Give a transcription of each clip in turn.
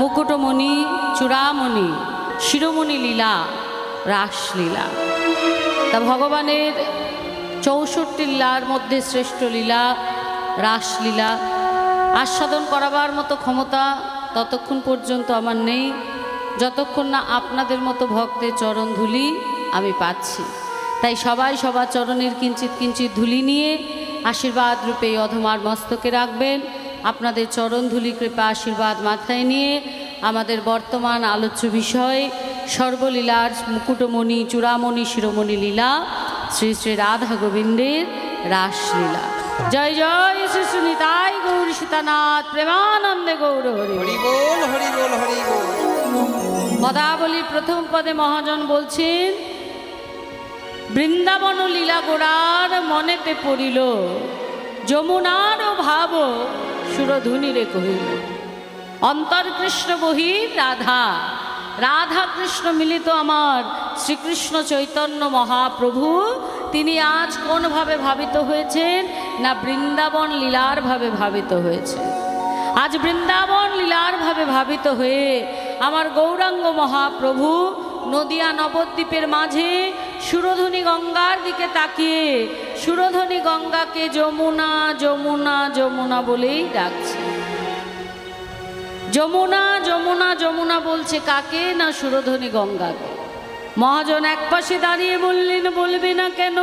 মুকুটমণি চূড়ামণি শিরোমণি লীলা রাসলীলা। তা ভগবানের 64 লীলার মধ্যে শ্রেষ্ঠ লীলা রাসলীলা। আস্বাদন করাবার মতো ক্ষমতা ততক্ষণ পর্যন্ত আমার নেই যতক্ষণ না আপনাদের মতো ভক্তের চরণ ধুলি আমি পাচ্ছি। তাই সবাই সবার চরণের কিঞ্চিত কিঞ্চিত ধুলি নিয়ে আশীর্বাদ রূপে অধমার মস্তকে রাখবেন। আপনাদের চরণ ধুলি কৃপা আশীর্বাদ মাথায় নিয়ে আমাদের বর্তমান আলোচ্য বিষয় সর্বলীলার মুকুটমণি চূড়ামণি শিরোমণি লীলা শ্রী শ্রী রাধা গোবিন্দের রাসলীলা। জয় জয় শ্রী শ্রী নিতাই গৌর সীতানাথ প্রেমানন্দে গৌর হরি হরি বল হরি বল হরি বল। পদাবলীর প্রথম পদে মহাজন বলছেন, বৃন্দাবন লীলা গোড়ার মনেতে পড়িল, যমুনার ভাব সুরধুনিরে কহিল। অন্তর কৃষ্ণ বহির রাধা, রাধা কৃষ্ণ মিলিত আমার শ্রীকৃষ্ণ চৈতন্য মহাপ্রভু। তিনি আজ কোনভাবে ভাবিত হয়েছেন না বৃন্দাবন লীলার ভাবে ভাবিত হয়েছে। আজ বৃন্দাবন লীলার ভাবে ভাবিত হয়ে আমার গৌরাঙ্গ মহাপ্রভু নদিয়া নবদ্বীপের মাঝে সুরধনী গঙ্গার দিকে তাকিয়ে সুরধনী গঙ্গাকে যমুনা যমুনা যমুনা বলেই ডাকছে। যমুনা যমুনা যমুনা বলছে কাকে? না সুরধনী গঙ্গাকে। মহাজন একপাশে দাঁড়িয়ে বললেন, বলবে না কেন?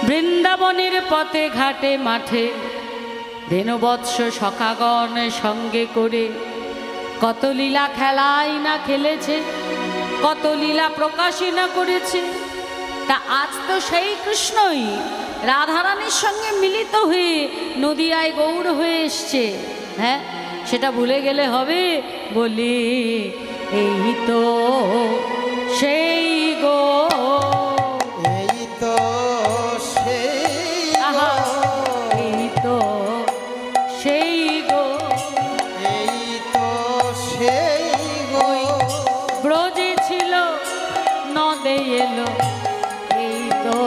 বৃন্দাবনের পথে ঘাটে মাঠে ধেনুবৎস সখাগণ সঙ্গে করে কত লীলা খেলাই না খেলেছে, কত লীলা প্রকাশই না করেছে। তা আজ তো সেই কৃষ্ণই রাধারানীর সঙ্গে মিলিত হয়ে নদিয়ায় গৌর হয়ে এসছে। হ্যাঁ, সেটা ভুলে গেলে হবে? বলি এই তো সেই গো, এই তো সেই আহা, এই তো সেই গো, এই তো সেই গো। ব্রজে ছিল নদে এলো, এই তো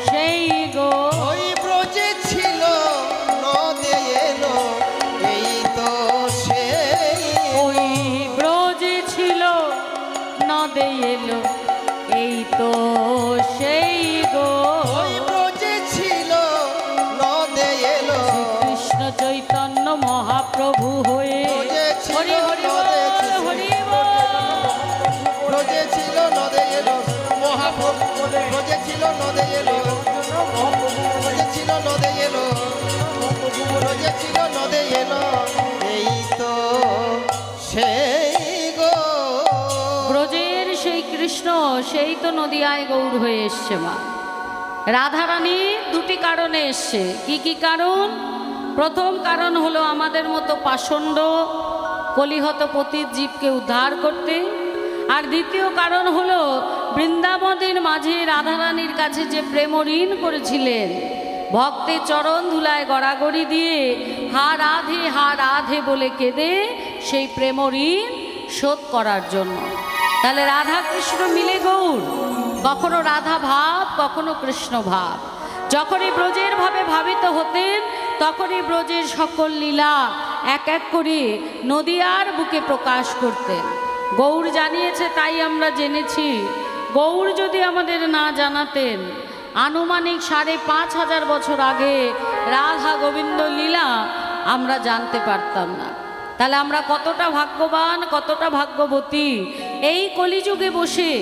সেই গো। ওই ব্রজে ছিল নদে এলো, এই তো সেই। ওই ব্রজে ছিল নদে এলো, এই তো সেই গো। ওই ব্রজে ছিল নদে এলো, কৃষ্ণ চৈতন্য মহাপ্রভু হয়ে ব্রজে ছিল হরি হরি বল, নদে ছিল। হরি বল। ব্রজে ছিল নদে এলো মহাপ্রভু, ব্রজে ছিল নদে এলো, ব্রজে ছিল নদে এলো, ব্রজে ছিল নদে এলো, এই তো সেই গো। ব্রজের সেই কৃষ্ণ সেই তো নদিয়ায় গৌর হয়ে এসছে। মা রাধারানী দুটি কারণে এসছে। কি কি কারণ? প্রথম কারণ হলো আমাদের মতো পাষণ্ড কলিহত পতিত জীবকে উদ্ধার করতে। আর দ্বিতীয় কারণ হলো বৃন্দাবনের মাঝে রাধারানীর কাছে যে প্রেম ঋণ করেছিলেন, ভক্তের চরণ ধুলায় গড়াগড়ি দিয়ে হা রাধে বলে কেঁদে সেই প্রেম ঋণ শোধ করার জন্য। তাহলে রাধা কৃষ্ণ মিলে গৌর, কখনো রাধা ভাব কখনো কৃষ্ণ ভাব। যখনই ব্রজের ভাবে ভাবিত হতেন তখনই ব্রজের সকল লীলা এক এক করে নদিয়ার বুকে প্রকাশ করতেন। গৌর জানিয়েছে তাই আমরা জেনেছি। গৌর যদি আমাদের না জানাতেন, আনুমানিক ৫,৫০০ বছর আগে রাধা গোবিন্দ লীলা আমরা জানতে পারতাম না। তাহলে আমরা কতটা ভাগ্যবান, কতটা ভাগ্যবতী, এই কলিযুগে বসে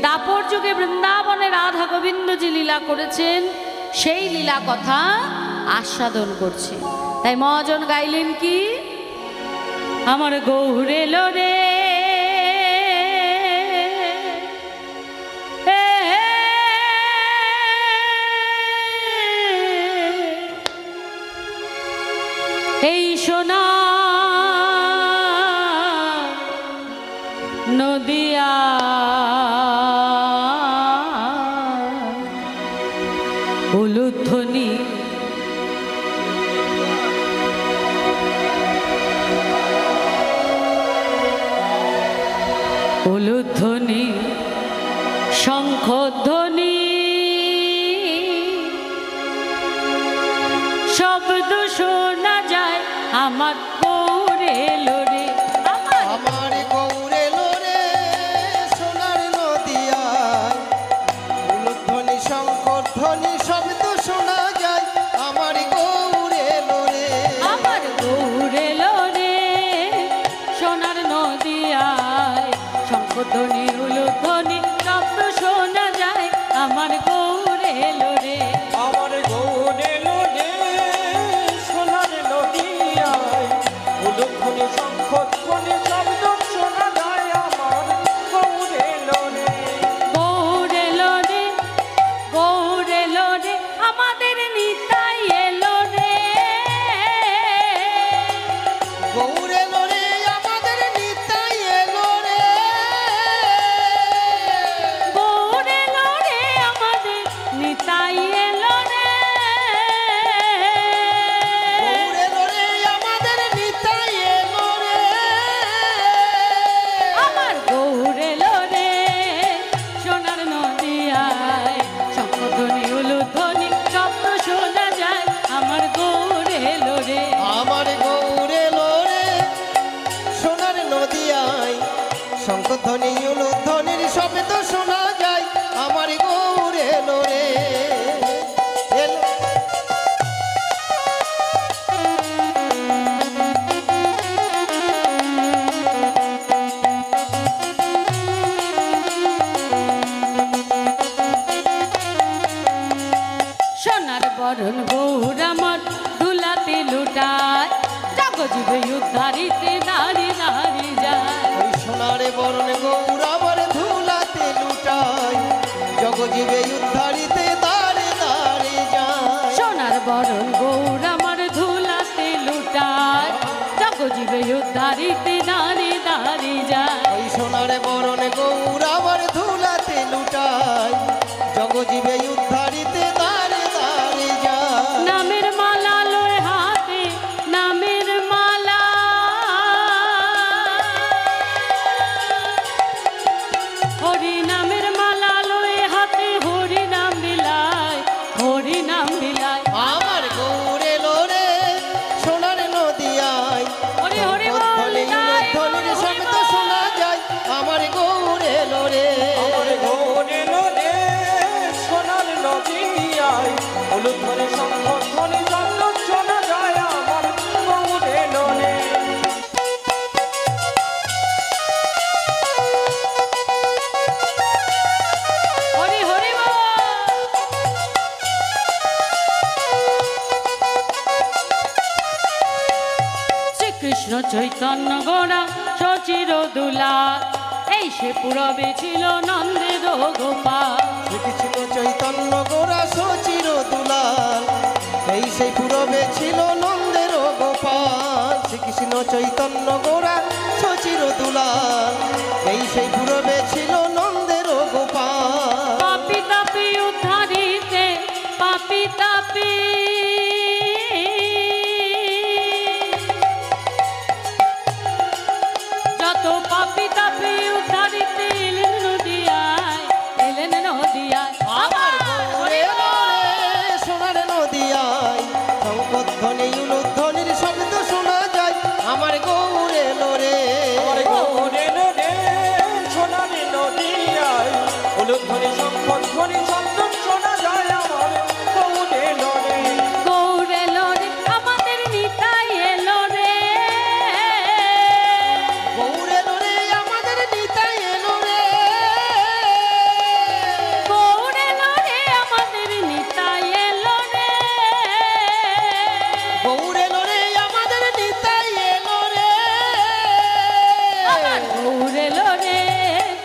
দাপর যুগে বৃন্দাবনে রাধা গোবিন্দ যে লীলা করেছেন সেই লীলা কথা আস্বাদন করছে। তাই মহাজন গাইলেন কি? আমার গৌর এলো রে, এই সোনা নদিয়া উলুধ্বনি উলুধ্বনি শঙ্খধ্বনি শব্দ শোনা যায় আমার গৌর এলো রে আমার আমার গৌর এলো রে সোনার নদিয়ায় উলুধ্বনি শঙ্কর ধ্বনি শব্দ শোনা যায় আমার গৌর এলো রে আমার গৌর এলো রে সোনার নদিয়ায় শঙ্খধ্বনি উলুধ্বনি শব্দ শোনা যায় আমার গৌর এলো রে আমার গৌর এলো রে সোনার নদিয়ায় উলুধ্বনি শঙ্খধ্বনি শব্দ শোনা যায় আমার গৌর এলো রে গৌর এলো রে গৌর এলো রে আমাদের নিতাই এলো রে গৌর এলো রে আমাদের নিতাই এলো রে গৌর এলো রে আমাদের নিতাই এলো রে গৌর এলো রে আমাদের নিতাই এলো রে আমার গৌর এলো রে সোনার নদিয়ায় শঙ্খধ্বনি উলুধ্বনি শব্দ শোনা যায় আমার গৌর এলো রে আমার গৌর এলো রে সোনার নদিয়ায় শঙ্খধ্বনি উলুধ্বনির শব্দ শোনা যায় আমার গৌর এলো রে এলো সোনার বরণ গৌর আমার ধুলাতে লুটায় জগজীবে উদ্ধারিতে দাঁড়ি দাঁড়ি যায় ওই সোনারে বরণ গৌর আবার ধুলাতে লুটায় জগজীবে উদ্ধারিতে দাঁড়ে দাঁড়ে যায় সোনার বরণ গৌর আমার ধুলাতে লুটায় জগজীবে উদ্ধারিতে দাঁড়ি দাঁড়ি যায় ওই সোনারে বরণ গৌর আবার ধুলাতে লুটায় জগজীবে উদ্ধারিতে দাঁড়ে দাঁড়ে যায় নামের মালা লয় হাতে নামের মালা হরি নামের মালা লয় হাতে হরি নাম বিলায় হরি নাম বিলায় আমার গৌর এলো রে সোনার নদিয়ায় হরি হরি বল ধ্বনি জয় ধ্বনির শব্দ শোনা যায় আমার গৌর এলো রে আমার গৌর এলো রে সোনার নদিয়ায় উলুধ্বনি শঙ্খধ্বনি শব্দ শোনা যায় আমার গৌর এলো রে হরি হরি বল শ্রীকৃষ্ণ চৈতন্য গোড়া সচির দুলা এই সে পুরবে ছিল নন্দের গোপাল শ্রীকৃষ্ণ চৈতন্য গোরা সচির দুলাল এই সেই পূরবে ছিল নন্দের গোপাল শ্রীকৃষ্ণ চৈতন্য গোরা সচির দুলাল এই সেই পূরবে ছিল নন্দের গোপাল পাপি তাপি উদ্ধারিতে পাপি তাপি যত পাপি তাপি উদ্ধারিতে এলেন নদিয়ায় আমার গৌর এলো রে সোনার নদিয়ায় শঙ্খধ্বনি উলুধ্বনির শব্দ শোনা যায় আমার গৌর এলো রে আমার গৌর এলো রে সোনার নদিয়ায় উলুধ্বনি শঙ্খধ্বনি শব্দ শোনা যায় আমার গৌর এলো রে গৌর এলো রে আমাদের নিতাই এলো রে গৌর এলো রে আমাদের নিতাই এলো রে গৌর এলো রে আমাদের নিতাই এলো রে গৌর এলো রে আমাদের নিতাই এলো রে আমার গৌর এলো রে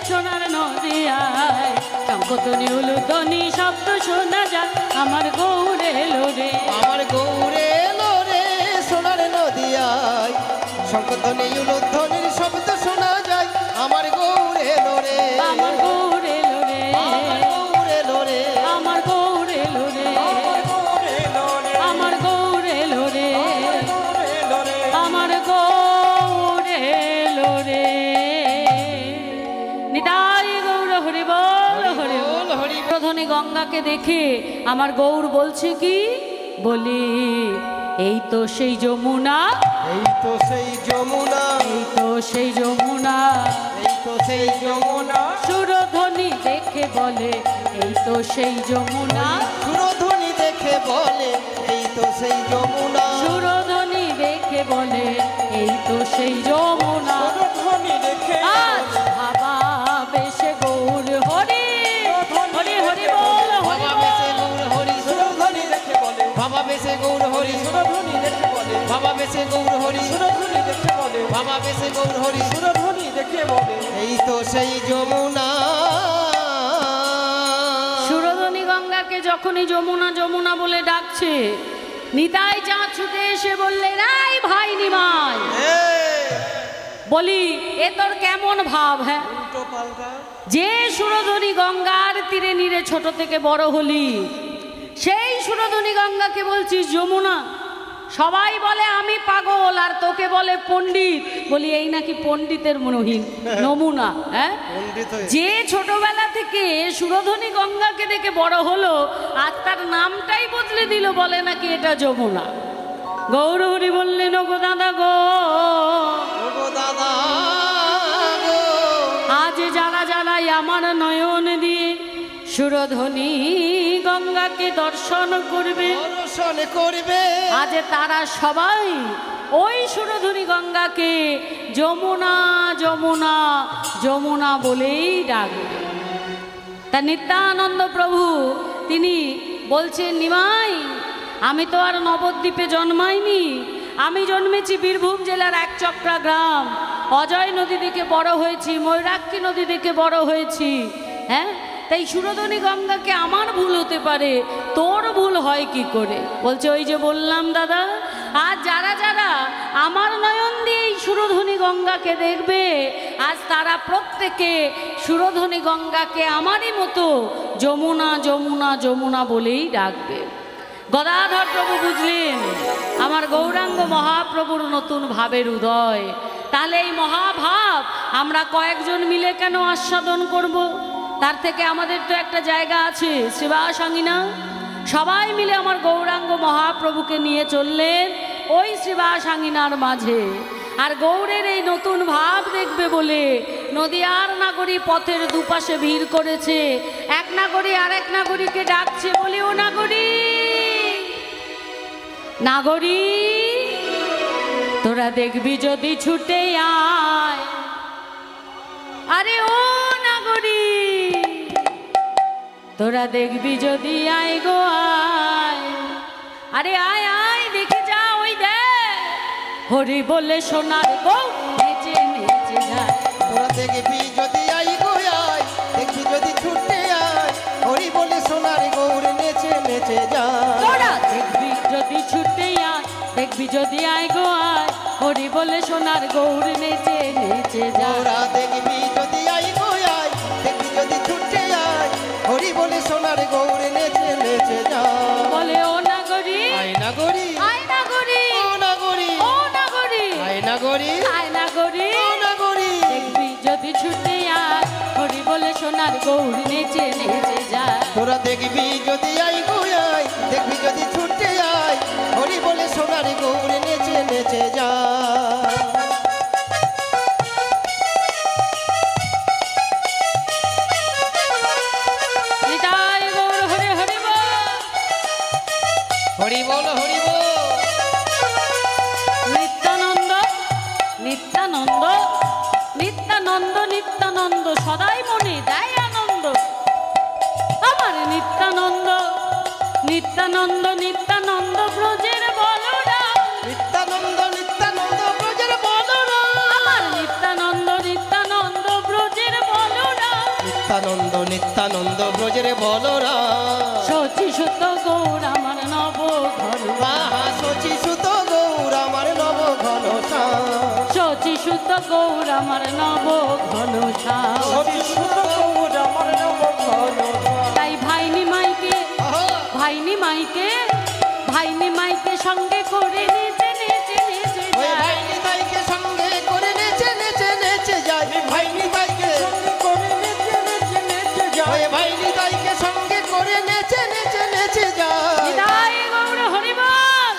সোনার নদিয়ায় শঙ্খধ্বনি উলুধ্বনি শব্দ শোনা যায় আমার গৌর এলো রে আমার গৌর এলো রে সোনার নদিয়ায় শঙ্খধ্বনি উলুধ্বনির শব্দ শোনা যায় আমার গৌর এলো রে আমার গৌর এলো রে আমার গৌর এলো রে আমার গৌর এলো রে আমার গৌর এলো রে আমার গৌর এলো রে আমার গৌর এলো রে আমার গৌর এলো রে নিতাই গৌর হরি বল হরি বল বল হরি বল। প্রধানে গঙ্গাকে দেখে আমার গৌর বলছে কি বলি এই তো সেই যমুনা, এই তো সেই যমুনা, এই তো সেই যমুনা, এই তো সেই যমুনা, সুরধ্বনি দেখে বলে এই তো সেই যমুনা, সুরধ্বনি দেখে বলে এই তো সেই যমুনা, সুরধ্বনি দেখে বলে এই তো সেই যমুনা। সুরধ্বনি দেখে আজ ভাবা বেশে গৌর হরি, হরি হরি বল হরি বাবা বল। বেশে গৌর হরি, সুরধ্বনি দেখে বলে বাবা বেশে গৌর হরি, সুরধ্বনি দেখে বলে বাবা বেশে গৌর হরি, সুরধ্বনি দেখে বলে বাবা বেশে গৌর হরি, সুরধ্বনি দেখে বলে এই তো সেই যমুনা। সুরধ্বনি গঙ্গাকে যখনই যমুনা যমুনা বলে ডাকছে, নিতাই চাঁদ ছুটে এসে বললে, রাই ভাই নিমাই, বলি এ তোর কেমন ভাব? হ্যাঁ, উল্টো পাল্টা যে সুরধ্বনি গঙ্গার তীরে নীরে ছোট থেকে বড় হলি, সেই সুরধ্বনি গঙ্গাকে বলছিস যমুনা। সবাই বলে আমি পাগল, আর তোকে বলে পণ্ডিত। বলি এই নাকি পণ্ডিতের মনোহীন নমুনা। হ্যাঁ, পণ্ডিত হয়ে যে ছোটবেলা থেকে সুরধ্বনি গঙ্গাকে দেখে বড় হলো, আর তার নামটাই বদলে দিল, বলে নাকি এটা যমুনা। গৌরহরি বললেন, ওগো দাদা গো, ওগো দাদা গো, আজ যারা যারাই আমার নয়ন দিয়ে সুরধ্বনি গঙ্গাকে দর্শন করবে, দর্শন করবে, আজ তারা সবাই ওই সুরধ্বনি গঙ্গাকে যমুনা যমুনা যমুনা বলেই ডাকবে। তা নিত্যানন্দ প্রভু তিনি বলছেন, নিমাই আমি তো আর নবদ্বীপে জন্মাইনি, আমি জন্মেছি বীরভূম জেলার একচক্রা গ্রাম। অজয় নদী থেকে বড় হয়েছি, ময়ূরাক্ষী নদী থেকে বড় হয়েছি। হ্যাঁ, তাই সুরধ্বনি গঙ্গাকে আমার ভুল হতে পারে, তোর ভুল হয় কি করে? বলছে ওই যে বললাম দাদা, আজ যারা যারা আমার নয়ন দিয়ে এই সুরধ্বনি গঙ্গাকে দেখবে, আজ তারা প্রত্যেকে সুরধ্বনি গঙ্গাকে আমারই মতো যমুনা যমুনা যমুনা বলেই ডাকবে। গদাধর প্রভু বুঝলেন আমার গৌরাঙ্গ মহাপ্রভুর নতুন ভাবের উদয়। তাহলে এই মহাভাব আমরা কয়েকজন মিলে কেন আস্বাদন করব? তার থেকে আমাদের তো একটা জায়গা আছে শ্রীবাসাঙ্গিনা, সবাই মিলে আমার গৌরাঙ্গ মহাপ্রভুকে নিয়ে চললেন ওই শ্রীবাসাঙ্গিনার মাঝে। আর গৌরের এই নতুন ভাব দেখবে বলে নদিয়ার নাগরী পথের দুপাশে ভিড় করেছে। এক নাগরী আর এক নাগরীকে ডাকছে, বলে ও নাগরী, নাগরী তোরা দেখবি যদি ছুটে আয়, আরে ও নাগরী তোরা দেখবি যদি আয় গো আয়, আরে আয় আয় দেখে যা, ওই দেখ হরি বলে সোনার বউ নেচে নেচে যায়। তোরা দেখবি যদি আই গো আয়, দেখবি যদি ছুটে আয়, হরি বলে সোনার গৌর নেচে নেচে যায়। তোরা দেখবি যদি ছুটে আয়, দেখবি যদি আয় গো আয়, হরি বলে সোনার গৌর নেচে নেচে যায়। তোরা দেখবি যদি আই গো আয়, দেখবি যদি ছুটে আয়, হরি বলে সোনার গৌর নেচে নেচে যায়। বলে ও নাগরী, আয় নাগরী, আয় নাগরী, ও নাগরী, ও নাগরী, আয় নাগরী, আয় নাগরী, ও নাগরী। দেখবি যদি ছুটে আয়, হরি বলে সোনার গৌর নেচে নেচে যায়। তোরা দেখবি যদি আই গো আয়, দেখবি যদি ছুটে আয়, হরি বলে সোনার গৌর নেচে নেচে যায়। নিতাই গৌর হরে হরি বল। হরি বল হরি বল। নিত্যানন্দ নিত্যানন্দ নিত্যানন্দ নিত্যানন্দ সদাই মনে দেয় আনন্দ। আমার নিত্যানন্দ নিত্যানন্দ নিত্যানন্দ ব্রজের বলরাম, নিত্যানন্দ নিত্যানন্দ ব্রজের বলরাম, আমার নিত্যানন্দ নিত্যানন্দ ব্রজের বলরাম। নিত্যানন্দ নিত্যানন্দ ব্রজের বলরাম। শচী সুত গৌর আমার নব ঘন, আহা শচী সুত গৌর আমার নব ঘন শ্যাম। শচী সুত গৌর আমার নব ঘন শ্যাম। সতী সুত গৌর আমার নব ঘন তাই ভাইনি মাইকে, আহা, ভাইনি মাইকে, ভাইনি মাইকে সঙ্গে করে নেচে নেচে নেচে ওই যায়। ভাই নিতাইকে সঙ্গে করে নেচে নেচে নেচে যায়। ভাই নিতাইকে, সঙ্গে করে নেচে নেচে নেচে যায়। ওই ভাই নিতাইকে সঙ্গে করে নেচে নেচে নেচে যায়। নিতাই গৌর হরি বল।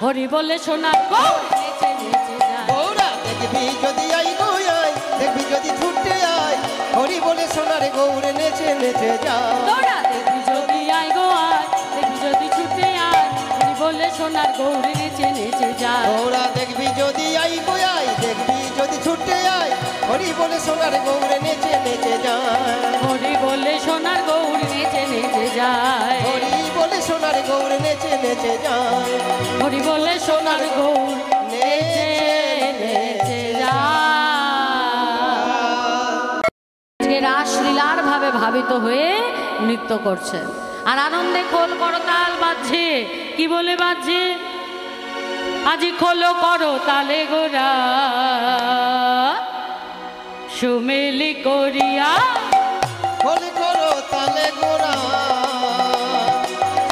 হরি বলে সোনার গৌর নেচে নেচে যায়। গৌরা দেখবি যদি আই গো আই, দেখবি যদি ছুটে আই, হরি বলে সোনার গৌর নেচে নেচে যায়। তোরা দেখবি যদি আই গো আয়, দেখবি যদি ছুটে আয়, হরি বলে সোনার গৌর নেচে নেচে যায়। গৌরা দেখবি যদি আই গো আই, দেখবি যদি ছুটে আই, হরি বলে সোনার গৌর নেচে নেচে যায়। হরি বলে সোনার গৌর নেচে নেচে যায়। হরি বলে সোনার গৌর নেচে নেচে যায়। হরি বলে সোনার গৌর নেচে নেচে যায়। আজকে রাসলীলার ভাবে ভাবিত হয়ে নৃত্য করছে আর আনন্দে খোল করতাল বাজছে। কি বলে বাজছে? আজি খোলো করো তালে গোরা সুমেলি করিয়া, খোল করো তালে গোরা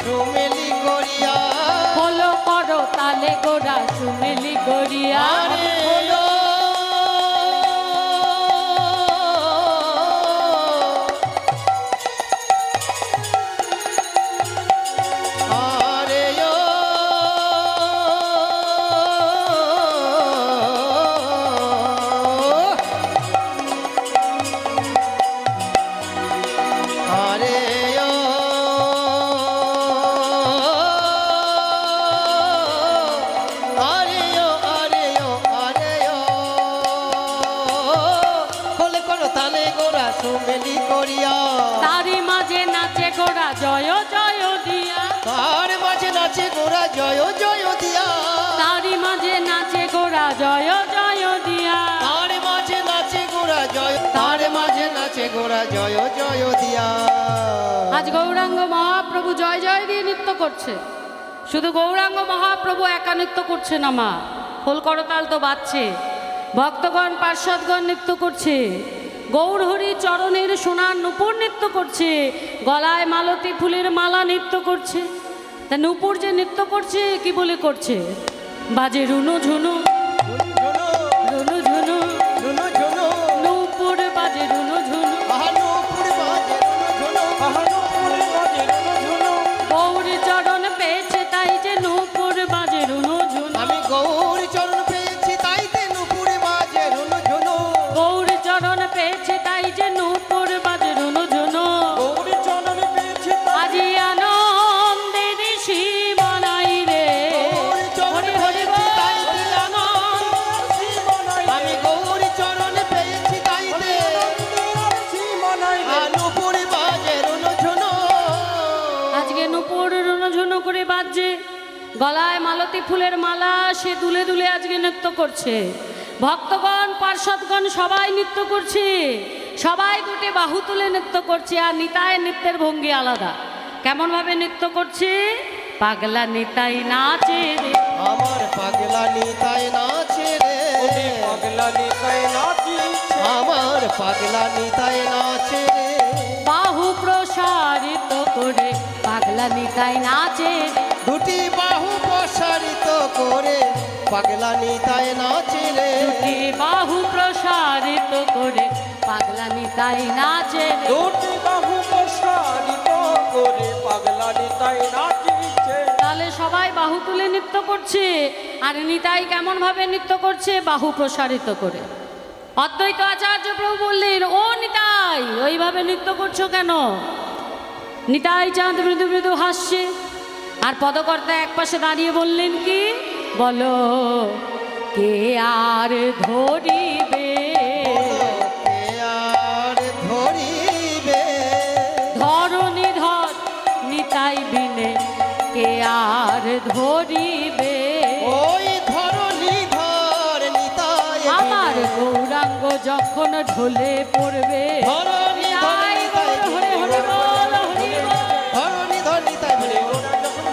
সুমেলি করিয়া। খোলো করো তালে গোরা সুমেলি করিয়া। আরে খোলো আরে ও আরে ও আরে ও আরে ও আরে ও খোল করো তালে গোরা সুমেলি করিয়া। তারি মাঝে নাচে গোরা জয় জয় দিয়া। তার মাঝে নাচে গোরা জয় জয় দিয়া। তারি মাঝে নাচে গোরা জয় জয় দিয়া। তার মাঝে নাচে গোরা জয়, তার মাঝে নাচে গোরা জয় জয় দিয়া। আজ গৌরাঙ্গ মহাপ্রভু জয় জয় দিয়ে নৃত্য করছে। শুধু গৌরাঙ্গ মহাপ্রভু একা নৃত্য করছে না মা, খোল করতাল তো বাজছে, ভক্তগণ পার্শ্বদগণ নৃত্য করছে, গৌরহরি চরণের সোনার নূপুর নৃত্য করছে, গলায় মালতী ফুলের মালা নৃত্য করছে। তা নূপুর যে নৃত্য করছে কি বলে করছে? বাজে রুনু ঝুনু ঝুনু রুনু ঝুনু, ঝুনু ঝুনু নূপুর বাজে রুনু ঝুনু। আহানুপুর বাজে ঝুনু আহানুপুরে বাজে ঝুনু। গৌরী চরণ পেয়েছে তাই যে নূপুর বাজে রুনু ঝুনু। আমি গৌর চরণ পেয়েছি তাইতে নুপুর বাজে ঝুনু ঝুনু। গৌরী চরণ পেয়েছে তাই যে নূপুর বাজে রুনু ঝুনু। গৌরী চরণ পেয়েছে আজি আনন্দের সীমানাই রে, গৌর চরণ হরি হরি পেয়েছি বল। তাইতে আনন্দ। আমি গৌর চরণ পেয়েছি তাইতে নুপুর বাজে ঝুনু ঝুনু। আজকে নূপুর রুনু ঝুনু করে বাজছে, গলায় মালতী ফুলের মালা সে দুলে দুলে আজকে নৃত্য করছে। ভক্তগণ পার্শ্বদগণ সবাই নৃত্য করছে, সবাই দুটি বাহু তুলে নৃত্য করছে। আর নিতাই নৃত্যের ভঙ্গি আলাদা। কেমন ভাবে নৃত্য করছে? পাগলা নিতাই নাচে রে, আমার পাগলা নিতাই নাচে রে। পাগলা নিতাই নাচিছে। আমার পাগলা নিতাই নাচে রে। বাহু প্রসারিত করে পাগলা নিতাই নাচে রে। দুটি বাহু প্রসারিত করে পাগলা নিতাই নাচে রে। দুটি বাহু প্রসারিত করে পাগলা নিতাই নাচে রে। দুটি বাহু প্রসারিত করে পাগলা নিতাই নাচিছে। তাহলে সবাই বাহু তুলে নৃত্য করছে। আর নিতাই কেমন ভাবে নৃত্য করছে? বাহু প্রসারিত করে। অদ্বৈত আচার্য প্রভু বললেন, ও নিতাই ওইভাবে নৃত্য করছো কেন? নিতাই চাঁদ মৃদু মৃদু হাসছে। আর পদকর্তা একপাশে দাঁড়িয়ে বললেন কি? বলো কে আর ধরিবে, কে আর ধরিবে, ধরণী ধর নিতাই বিনে কে আর ধরিবে। ওই ধরণী ধর নিতাই আমার বিনে। গৌরাঙ্গ যখন ঢলে পড়বে, ধরণী ধর নিতাই নিতাই গৌর হরে হরে বল হরি বল। ধরণী ধর নিতাই বিনে।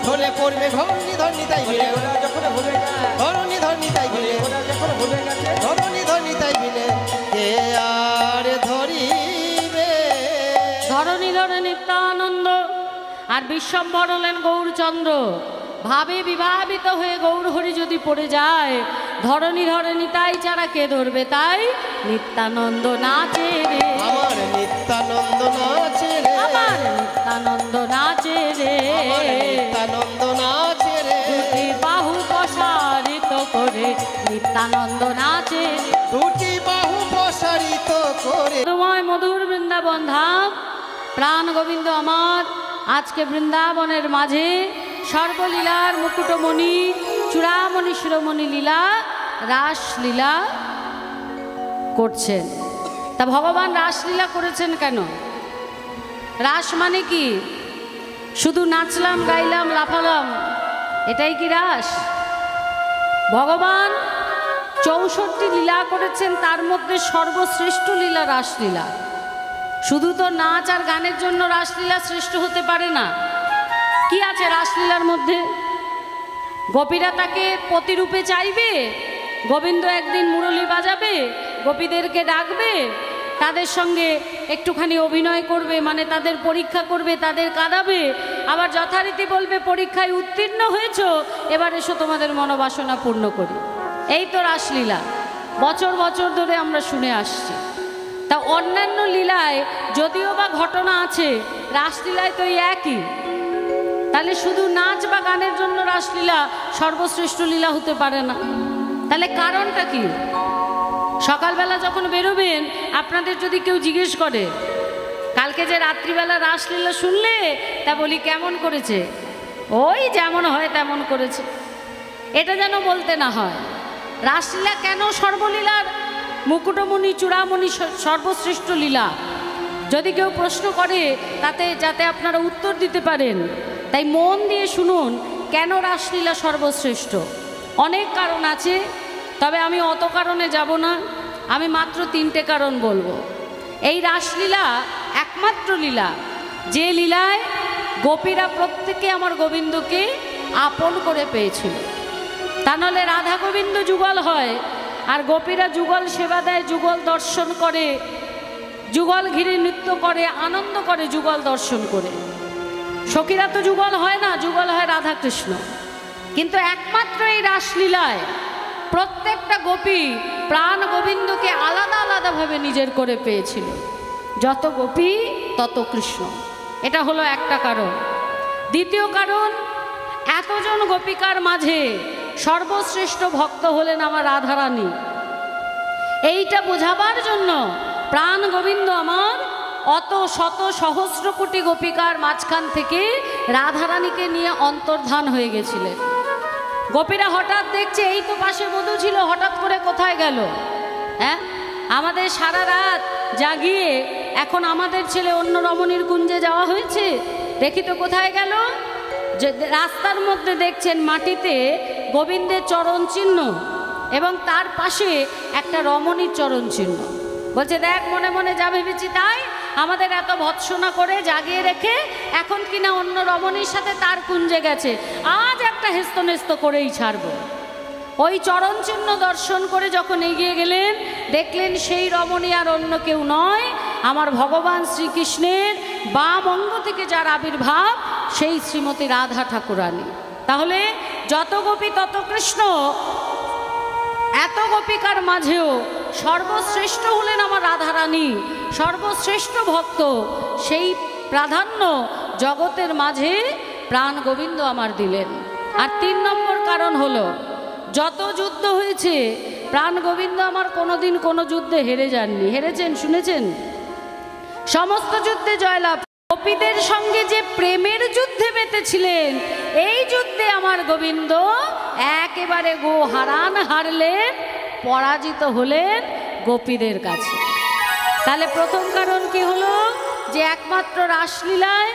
ঢলে পড়বে ধরণী ধর নিতাই বিনে। ওরা যখন ভুলে গেছে, ধরণী ধর নিতাই বিনে। ওরা যখন ভুলে গেছে, ধরণী ধর নিতাই বিনে কে আর ধরিবে। ধরণী ধরে নিত্যানন্দ আর বিশ্বম্ভর হলেন গৌরচন্দ্র। ভাবে বিভাবিত হয়ে গৌরহরি যদি পড়ে যায়, ধরণী ধরে নিতাই ছাড়া কে ধরবে? তাই নিত্যানন্দ নাচে রে, আমার নিত্যানন্দ নাচে রে। আমার নিত্যানন্দ নাচে রে। আমার নিত্যানন্দ নাচে রে। দুটি বাহু নিত্যানন্দ নাচে। দুটি বাহু প্রসারিত করে তোমায় মধুর বৃন্দাবন ধাম, প্রাণ গোবিন্দ আমার আজকে বৃন্দাবনের মাঝে সর্বলীলার মুকুটমণি চূড়ামণি শিরোমণি লীলা রাসলীলা করছেন। তা ভগবান রাসলীলা করেছেন কেন? রাস মানে কি? শুধু নাচলাম, গাইলাম, লাফালাম, এটাই কি রাস? ভগবান 64 লীলা করেছেন, তার মধ্যে সর্বশ্রেষ্ঠ লীলা রাসলীলা। শুধু তো নাচ আর গানের জন্য রাসলীলা শ্রেষ্ঠ হতে পারে না। কি আছে রাসলীলার মধ্যে? গোপীরা তাকে প্রতিরূপে চাইবে, গোবিন্দ একদিন মুরলী বাজাবে, গোপীদেরকে ডাকবে, তাদের সঙ্গে একটুখানি অভিনয় করবে, মানে তাদের পরীক্ষা করবে, তাদের কাঁদাবে, আবার যথারীতি বলবে পরীক্ষায় উত্তীর্ণ হয়েছো, এবার এসো তোমাদের মনোবাসনা পূর্ণ করি। এই তো রাসলীলা, বছর বছর ধরে আমরা শুনে আসছি। তা অন্যান্য লীলায় যদিও বা ঘটনা আছে, রাসলীলায় তো এই একই। তাহলে শুধু নাচ বা গানের জন্য রাসলীলা সর্বশ্রেষ্ঠ লীলা হতে পারে না। তাহলে কারণটা কি? সকালবেলা যখন বেরোবেন, আপনাদের যদি কেউ জিজ্ঞেস করে কালকে যে রাত্রিবেলা রাসলীলা শুনলে, তা বলি কেমন করেছে? ওই যেমন হয় তেমন করেছে, এটা যেন বলতে না হয়। রাসলীলা কেন সর্বলীলার মুকুটমণি চূড়ামণি সর্বশ্রেষ্ঠ লীলা? যদি কেউ প্রশ্ন করে তাতে যাতে আপনারা উত্তর দিতে পারেন, তাই মন দিয়ে শুনুন কেন রাসলীলা সর্বশ্রেষ্ঠ। অনেক কারণ আছে, তবে আমি অত কারণে যাব না, আমি মাত্র 3টে কারণ বলবো। এই রাসলীলা একমাত্র লীলা যে লীলায় গোপীরা প্রত্যেকে আমার গোবিন্দকে আপন করে পেয়েছিল। তা নাহলে রাধা গোবিন্দ যুগল হয়, আর গোপীরা যুগল সেবা দেয়, যুগল দর্শন করে, যুগল ঘিরে নৃত্য করে, আনন্দ করে যুগল দর্শন করে। সখীরা তো যুগল হয় না, যুগল হয় রাধাকৃষ্ণ। কিন্তু একমাত্র এই রাসলীলায় প্রত্যেকটা গোপী প্রাণ গোবিন্দকে আলাদা আলাদাভাবে নিজের করে পেয়েছিল। যত গোপী তত কৃষ্ণ, এটা হলো একটা কারণ। দ্বিতীয় কারণ, এতজন গোপিকার মাঝে সর্বশ্রেষ্ঠ ভক্ত হলেন আমার রাধারানী। এইটা বোঝাবার জন্য প্রাণ গোবিন্দ আমার অত শত সহস্র কোটি গোপিকার মাঝখান থেকে রাধারানীকে নিয়ে অন্তর্ধান হয়ে গেছিলেন। গোপীরা হঠাৎ দেখছে এই তো পাশে বধূ ছিল, হঠাৎ করে কোথায় গেল? হ্যাঁ, আমাদের সারা রাত জাগিয়ে এখন আমাদের ছেলে অন্য রমণীর কুঞ্জে যাওয়া হয়েছে, দেখি তো কোথায় গেল। যে রাস্তার মধ্যে দেখছেন মাটিতে গোবিন্দের চরণ চিহ্ন এবং তার পাশে একটা রমণীর চরণ চিহ্ন। বলছে দেখ, মনে মনে যা ভেবেছি তাই, আমাদের এত ভৎসনা করে জাগিয়ে রেখে এখন কিনা অন্য রমণীর সাথে তার কুঞ্জে গেছে, আজ একটা হেস্তনেস্ত করেই ছাড়ব। ওই চরণ চিহ্ন দর্শন করে যখন এগিয়ে গেলেন, দেখলেন সেই রমণী আর অন্য কেউ নয়, আমার ভগবান শ্রীকৃষ্ণের বাম অঙ্গ থেকে যার আবির্ভাব, সেই শ্রীমতী রাধা ঠাকুরানী। তাহলে যত গোপী তত কৃষ্ণ, এত গোপিকার মাঝেও সর্বশ্রেষ্ঠ হলেন আমার রাধারানী, সর্বশ্রেষ্ঠ ভক্ত। সেই প্রাধান্য জগতের মাঝে প্রাণ গোবিন্দ আমার দিলেন। আর 3 নম্বর কারণ হলো, যত যুদ্ধ হয়েছে প্রাণ গোবিন্দ আমার কোনোদিন কোনো যুদ্ধে হেরে যাননি। হেরেছেন শুনেছেন? সমস্ত যুদ্ধে জয়লাভ। গোপীদের সঙ্গে যে প্রেমের যুদ্ধে মেতেছিলেন, এই যুদ্ধে আমার গোবিন্দ একেবারে গো হারান হারলেন, পরাজিত হলেন গোপীদের কাছে। তাহলে প্রথম কারণ কি হলো? যে একমাত্র রাসলীলায়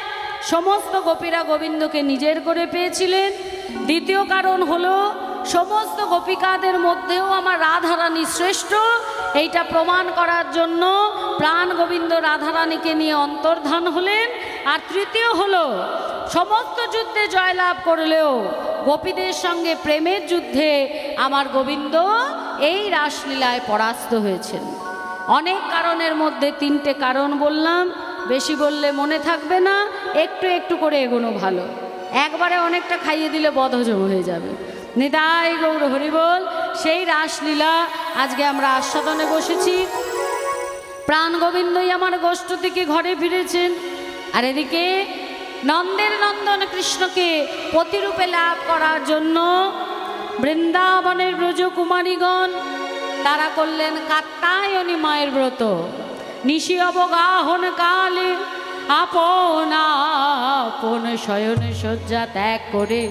সমস্ত গোপীরা গোবিন্দকে নিজের করে পেয়েছিলেন। দ্বিতীয় কারণ হলো, সমস্ত গোপিকাদের মধ্যেও আমার রাধারানী শ্রেষ্ঠ, এইটা প্রমাণ করার জন্য প্রাণ গোবিন্দ রাধারানীকে নিয়ে অন্তর্ধান হলেন। আর তৃতীয় হলো, সমস্ত যুদ্ধে জয়লাভ করলেও গোপীদের সঙ্গে প্রেমের যুদ্ধে আমার গোবিন্দ এই রাসলীলায় পরাস্ত হয়েছেন। অনেক কারণের মধ্যে 3টে কারণ বললাম, বেশি বললে মনে থাকবে না, একটু একটু করে এগোনো ভালো। একবারে অনেকটা খাইয়ে দিলে বদহজম হয়ে যাবে। নিতাই গৌর হরিবোল। সেই রাসলীলা আজকে আমরা আস্বাদনে বসেছি। প্রাণ গোবিন্দই আমার গোষ্ঠ থেকে ঘরে ফিরেছেন, আর এদিকে নন্দের নন্দন কৃষ্ণকে প্রতিরূপে লাভ করার জন্য বৃন্দাবনের ব্রজকুমারীগণ তারা করলেন কাত্যায়নী মায়ের ব্রত। নিশি অবগাহন কালে আপন আপন শয়ন শয্যা ত্যাগ করে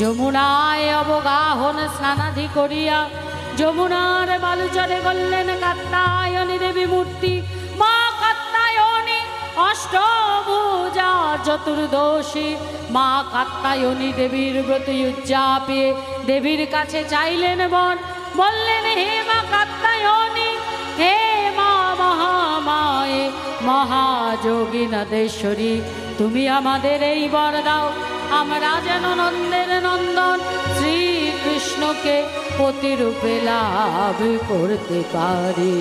যমুনায় অবগাহন স্নানাধি করিয়া যমুনার বালুচরে গড়লেন কাত্যায়নী দেবী মূর্তি। মা কাত্যায়নী অষ্টভুজা চতুর্দশী মা কাত্যায়নী দেবীর ব্রত উজ্জাপে দেবীর কাছে চাইলেন বর। বললেন হে মা কাত্যায়নী, হে মা মহামায়ে মহাযোগী নদেশ্বরী, তুমি আমাদের এই বর দাও, আমরা যেন নন্দের নন্দন শ্রীকৃষ্ণকে পতিরূপে লাভ করতে পারি।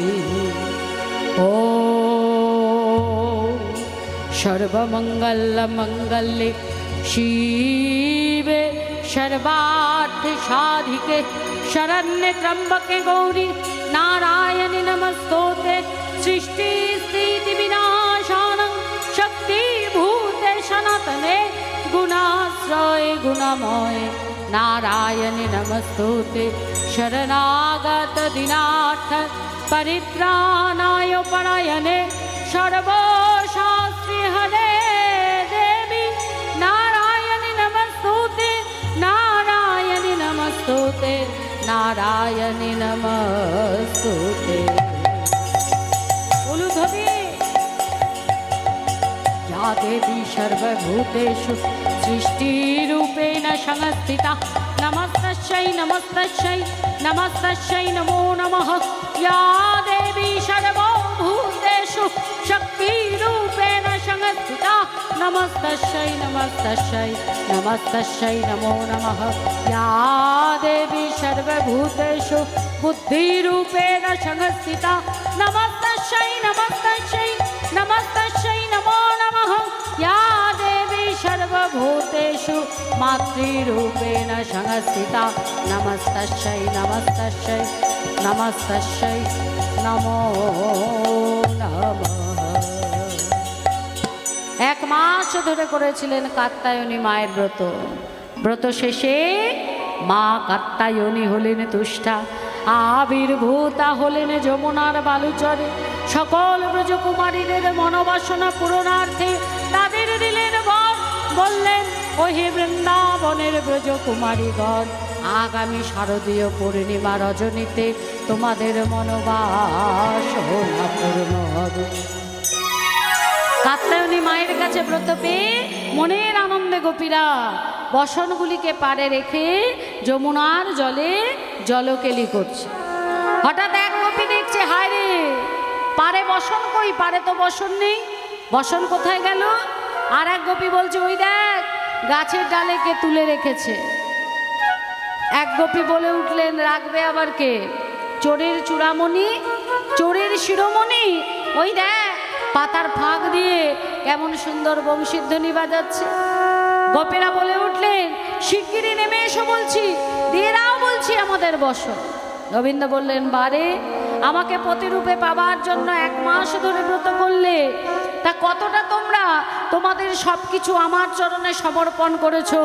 ও সর্বমঙ্গল মঙ্গলে শিবে सर्वार्थ साधिके शरण्ये त्र्यंबके गौरी नारायणी नमस्तोते। सृष्टि स्थिति विनाशानं शक्तिभूते सनातने गुणाश्रये गुणमये नारायणी नमस्तोते। शरणागत दीनार्थ परित्राणाय परायणे सर्वशास्त्रि हरे देवी नारायणी नमस्तुते नारायणी नमस्तुते नारायणी नमस्तुते। या देवी सर्वभूतेषु सृष्टिरूपेण संस्थिता नमस्तस्यै नमस्तस्यै नमस्तस्यै नमो नमः। या देवी सर्वभूतेषु शक्तिरूपेण संस्थिता नमस्तस्यै नमस्तस्यै नमस्तस्यै नमो नमः। या देवी सर्वभूतेषु बुद्धिरूपेण संस्थिता नमस्तस्यै नमस्तस्यै नमस्तस्यै नमो नमः। या देवी सर्वभूतेषु मातृरूपेण संस्थिता नमस्तस्यै नमस्तस्यै नमस्तस्यै नमो नमः। एक मास धरे करेছিলেন কাত্যায়নী মায়ের ব্রত। ব্রত শেষে মা কাত্যায়নী হলেন তুষ্টা, আবির্ভূতা হলেন যমুনার বালুচরে। সকল ব্রজকুমারীদের মনোবাসনা পূরণার্থে তাদের দিলেন বর। বললেন ওহে বৃন্দাবনের ব্রজকুমারীগণ, আগামী শারদীয় পূর্ণিমা রজনীতে তোমাদের মনোবাসনা পূর্ণ হবে। কাত্যায়নী মায়ের কাছে ব্রত পেয়ে মনের আনন্দে গোপীরা বসনগুলিকে পাড়ে রেখে যমুনার জলে জলকেলি করছে। হঠাৎ এক গোপী দেখছে, হায় রে, পারে বসন কই? পারে তো বসন নেই, বসন কোথায় গেল? আর এক গোপী বলছে, ওই দেখ গাছের ডালে কে তুলে রেখেছে। এক গোপী বলে উঠলেন, রাখবে আবার কে? চোরের চূড়ামণি, চোরের শিরোমণি, ওই দেখ পাতার ফাঁক দিয়ে কেমন সুন্দর বংশীধ্বনি বাজাচ্ছে। গোপীরা বলে উঠলেন, শিগগিরই নেমে এসো বলছি, দিয়ে দাও বলছি আমাদের বসন। গোবিন্দ বললেন, বারে, আমাকে প্রতিরূপে পাবার জন্য 1 মাস ধরে ব্রত করলে, তা কতটা তোমরা তোমাদের সব কিছু আমার চরণে সমর্পণ করেছো,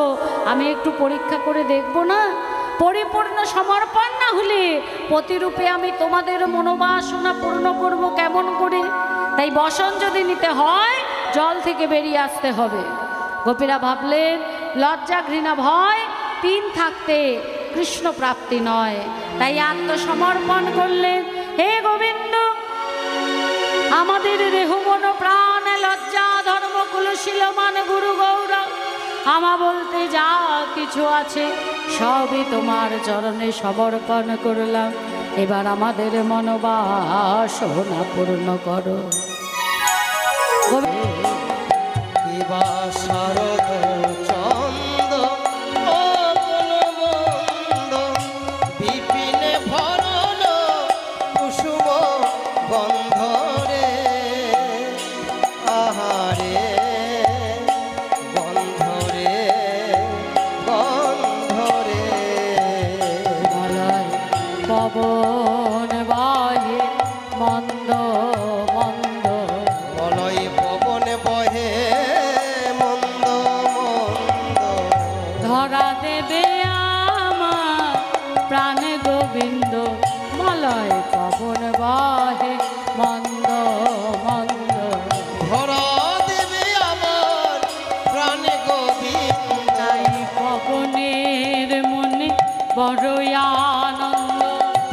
আমি একটু পরীক্ষা করে দেখব না? পরিপূর্ণ সমর্পণ না হলে প্রতিরূপে আমি তোমাদের মনোবাসনা পূর্ণ করব কেমন করে? তাই বসন যদি নিতে হয় জল থেকে বেরিয়ে আসতে হবে। গোপীরা ভাবলেন, লজ্জা ঘৃণা ভয় 3 থাকতে কৃষ্ণ প্রাপ্তি নয়, তাই আত্মসমর্পণ করলেন। হে গোবিন্দ, আমাদের দেহ মন প্রাণ লজ্জা ধর্ম কুলশীলমান গুরু গৌরব আমা বলতে যা কিছু আছে সবই তোমার চরণে সমর্পণ করলাম। এবার আমাদের মনোবাসনা পূর্ণ করো। শারদ চন্দ মন্দ বিপিনে ভরল কুসুম গন্ধরে আহারে গন্ধরে গন্ধরে পবন বাহে মন্দ মন্দ বলয় পবন বহে মন্দ মন্দ ধরা দেবে আমার বড়ই আনন্দ।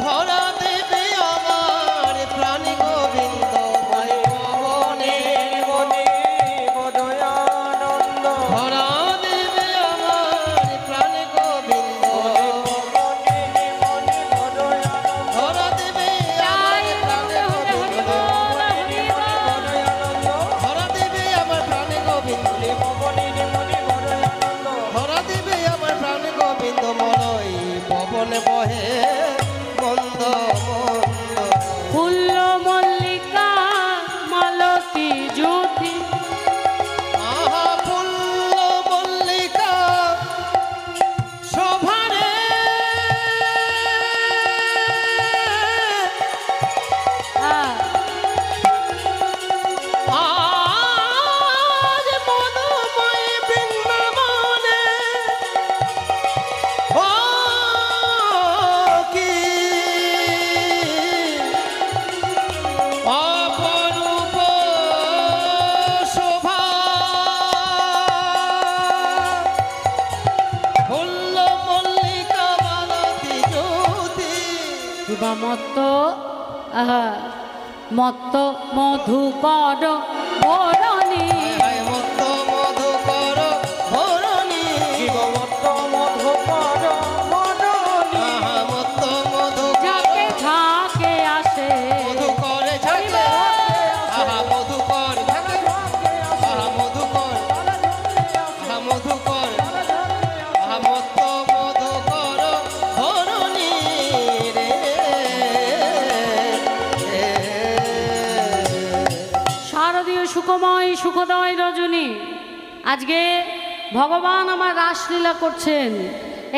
ধরা দেবে আমার প্রাণ গোবিন্দ মনে পবনে মনে বড়ই আনন্দ। ধরা দেবে আমার প্রাণ গোবিন্দ মনে মনে বড়ই আনন্দ। ধরা দেবে আমার প্রাণ গোবিন্দ ধরা দেবে আমার প্রাণ গোবিন্দ ধরা দেবে আমার প্রাণ গোবিন্দ মলয় পবন বহে মন্দ মন্দ ফুল্ল মল্লিকা মালতী জ্যোতি। আহা ফুল্ল মল্লিকা শোভারে আজ মধুময় বৃন্দাবনে ও কি অপরূপ শোভা ফুল্ল মল্লিকা মালতী জ্যোতি কিবা মত্ত মত্ত মধুকর বরণী। হায় মত্ত মধুকর ধরণী জীবমত্ত মধুকর মদনী। আহা মত্ত মধুকর ঝাঁকে ঝাঁকে আসে মধুকর ঝাঁকে আহা মধুকর ঝাঁকে আহা মধুকর আহা মধুকর আহা মত্ত মধুকর ধরণী রে শারদীয় সুখময় সুখদয় রজনী। আজকে ভগবান আমার রাসলীলা করছেন।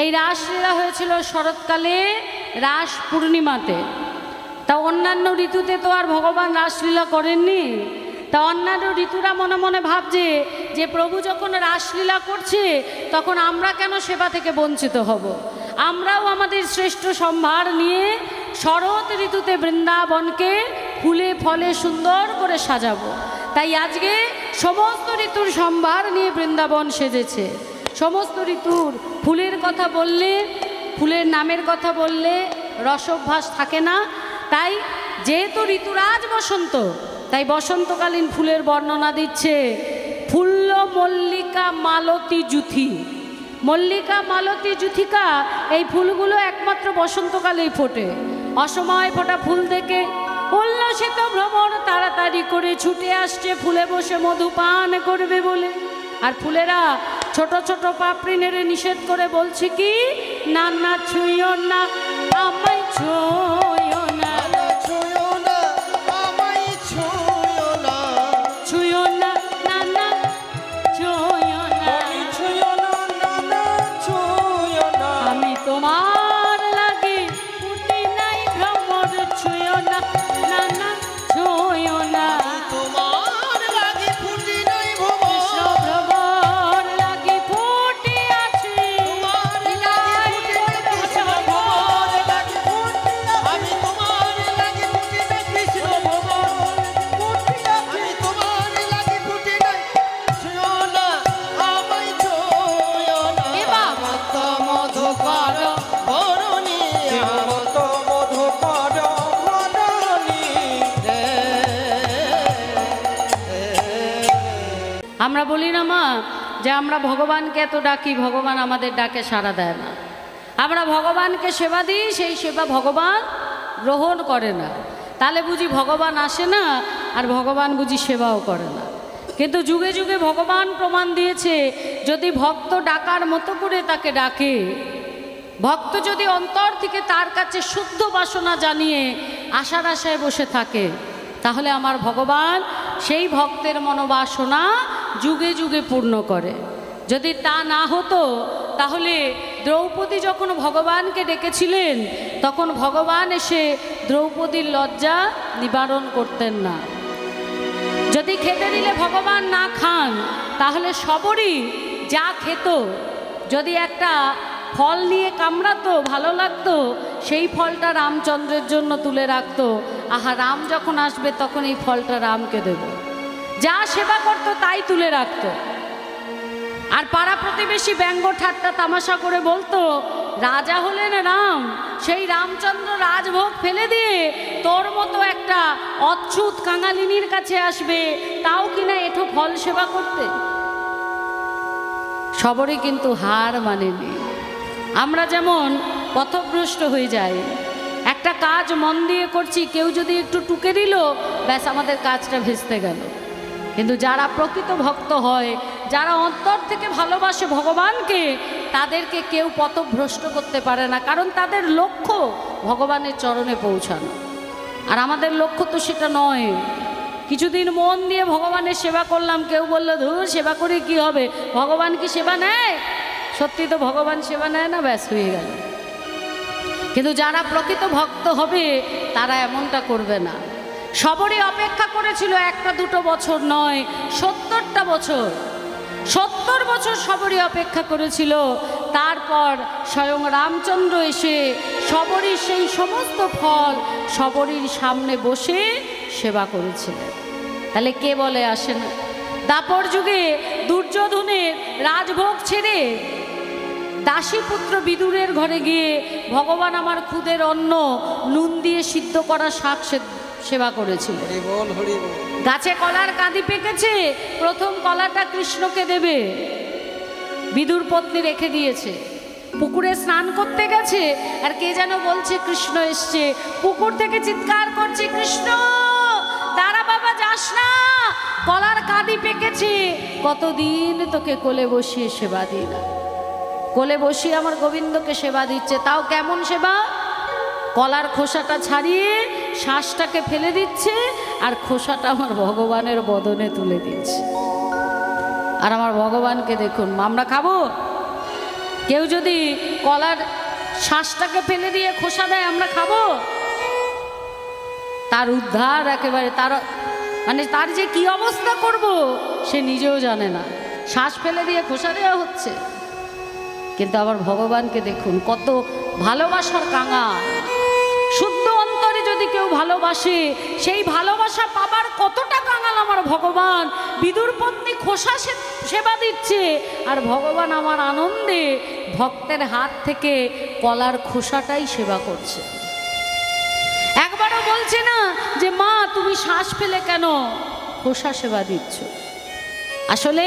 এই রাসলীলা হয়েছিল শরৎকালে রাস পূর্ণিমাতে। তা অন্যান্য ঋতুতে তো আর ভগবান রাসলীলা করেননি। তা অন্যান্য ঋতুরা মনে মনে ভাবছে যে প্রভু যখন রাসলীলা করছে তখন আমরা কেন সেবা থেকে বঞ্চিত হব। আমরাও আমাদের শ্রেষ্ঠ সম্ভার নিয়ে শরৎ ঋতুতে বৃন্দাবনকে ফুলে ফলে সুন্দর করে সাজাবো। তাই আজকে সমস্ত ঋতুর সম্ভার নিয়ে বৃন্দাবন সেজেছে। সমস্ত ঋতুর ফুলের কথা বললে, ফুলের নামের কথা বললে রসভ্যাস থাকে না। তাই যেহেতু ঋতুরাজ বসন্ত, তাই বসন্তকালীন ফুলের বর্ণনা দিচ্ছে ফুল্ল মল্লিকা মালতী জুথি। মল্লিকা মালতী জুথিকা এই ফুলগুলো একমাত্র বসন্তকালেই ফোটে। অসময় ফোটা ফুল দেখে উল্লসিত ভ্রমর তাড়াতাড়ি করে ছুটে আসছে ফুলে বসে মধু পান করবে বলে। আর ফুলেরা ছোট ছোট পাপড়ি নেড়ে নিষেধ করে বলছে কি, না না ছুঁয়ো না আমায় ছুঁয়ো না, ছুঁয়ো না আমায় ছুঁয়ো না ছুঁয়ো না না না ছুঁয়ো না, বলি ছুঁয়ো না না না ছুঁয়ো না। আমি তোমার লাগে ফুটি নাই ভ্রমর, ছুঁয়ো না না না ছুঁয়ো না, তোমার লাগি ফুটি নাই ভুবন কৃষ্ণ ভ্রমর লাগি ফুটি আছে তোমার নাই কৃষ্ণ ভুবন লাগি ফুটি আমি তোমার লাগি ফুটি নাই কৃষ্ণ ভুবন আমি তোমার লাগি ফুটি নাই ছুঁয়ো না আমায় ছুঁয়ো না এবার মত মধুকর করুণী জীবমত্ত মধুকর মদনী। আমরা বলি না মা যে আমরা ভগবানকে এত ডাকি, ভগবান আমাদের ডাকে সাড়া দেয় না। আমরা ভগবানকে সেবা দিই, সেই সেবা ভগবান গ্রহণ করে না। তাহলে বুঝি ভগবান আসে না, আর ভগবান বুঝি সেবাও করে না। কিন্তু যুগে যুগে ভগবান প্রমাণ দিয়েছে যদি ভক্ত ডাকার মতো করে তাকে ডাকে, ভক্ত যদি অন্তর থেকে তার কাছে শুদ্ধ বাসনা জানিয়ে আশার আশায় বসে থাকে, তাহলে আমার ভগবান সেই ভক্তের মনোবাসনা যুগে যুগে পূর্ণ করে। যদি তা না হতো তাহলে দ্রৌপদী যখন ভগবানকে ডেকেছিলেন তখন ভগবান এসে দ্রৌপদীর লজ্জা নিবারণ করতেন না। যদি খেতে দিলে ভগবান না খান তাহলে সবরই যা খেত, যদি একটা ফল নিয়ে কামড়াতো ভালো লাগতো, সেই ফলটা রামচন্দ্রের জন্য তুলে রাখতো। আহা, রাম যখন আসবে তখন এই ফলটা রামকে দেব। যা সেবা করতো তাই তুলে রাখতো। আর পাড়া প্রতিবেশী ব্যঙ্গ ঠাট্টা তামাশা করে বলতো, রাজা হলেন রাম, সেই রামচন্দ্র রাজভোগ ফেলে দিয়ে তোর মতো একটা অচ্ছুত কাঙালিনীর কাছে আসবে, তাও কিনা এঠো ফল সেবা করতে। সবরই কিন্তু হার মানেনি। আমরা যেমন পথভ্রষ্ট হয়ে যাই, একটা কাজ মন দিয়ে করছি, কেউ যদি একটু টুকে দিল, ব্যাস আমাদের কাজটা ভেস্তে গেল। কিন্তু যারা প্রকৃত ভক্ত হয়, যারা অন্তর থেকে ভালোবাসে ভগবানকে, তাদেরকে কেউ পথভ্রষ্ট করতে পারে না, কারণ তাদের লক্ষ্য ভগবানের চরণে পৌঁছানো। আর আমাদের লক্ষ্য তো সেটা নয়। কিছুদিন মন দিয়ে ভগবানের সেবা করলাম, কেউ বললো ধুর সেবা করে কি হবে, ভগবান কি সেবা নেয়? সত্যি তো ভগবান সেবা নেয় না, ব্যাস হয়ে গেল। কিন্তু যারা প্রকৃত ভক্ত হবে তারা এমনটা করবে না। সবরই অপেক্ষা করেছিল একটা দুটো বছর নয়, 70টা বছর, 70 বছর সবরই অপেক্ষা করেছিল। তারপর স্বয়ং রামচন্দ্র এসে সবরীর সেই সমস্ত ফল সবরীর সামনে বসে সেবা করেছিলেন। তাহলে কে বলে আসে না? দাপর যুগে দুর্যোধনের রাজভোগ ছেড়ে দাসীপুত্র বিদুরের ঘরে গিয়ে ভগবান আমার খুদের অন্ন নুন দিয়ে সিদ্ধ করা শাক সেবা করেছিল। গাছে কলার কাঁদি পেকেছে, প্রথম কলাটা কৃষ্ণকে দেবে, বিদুর পত্নী রেখে দিয়েছে। পুকুরে স্নান করতে গেছে, আর কে যেন বলছে কৃষ্ণ এসছে, পুকুর থেকে চিৎকার করছে, কৃষ্ণ দাঁড়া বাবা, যাস না, কলার কাঁদি পেকেছে, কতদিন তোকে কোলে বসিয়ে সেবা দিই না, কোলে বসিয়ে আমার গোবিন্দকে সেবা দিচ্ছে, তাও কেমন সেবা? কলার খোসাটা ছাড়িয়ে শ্বাসটাকে ফেলে দিচ্ছে, আর খোসাটা আমার ভগবানের বদনে তুলে দিচ্ছে। আর আমার ভগবানকে দেখুন, আমরা খাবো? কেউ যদি কলার শ্বাসটাকে ফেলে দিয়ে খোসা দেয়, আমরা খাবো? তার উদ্ধার একেবারে, তার মানে তার যে কি অবস্থা করব সে নিজেও জানে না, শ্বাস ফেলে দিয়ে খোসা দেওয়া হচ্ছে। কিন্তু আবার ভগবানকে দেখুন, কত ভালোবাসার কাঙাল। শুদ্ধ অন্তরে যদি কেউ ভালোবাসে, সেই ভালোবাসা পাবার কতটা কাঙাল আমার ভগবান। বিদুর পত্নী খোসা সেবা দিচ্ছে, আর ভগবান আমার আনন্দে ভক্তের হাত থেকে কলার খোসাটাই সেবা করছে। একবারও বলছে না যে মা তুমি শ্বাস ফেলে কেন খোসা সেবা দিচ্ছ। আসলে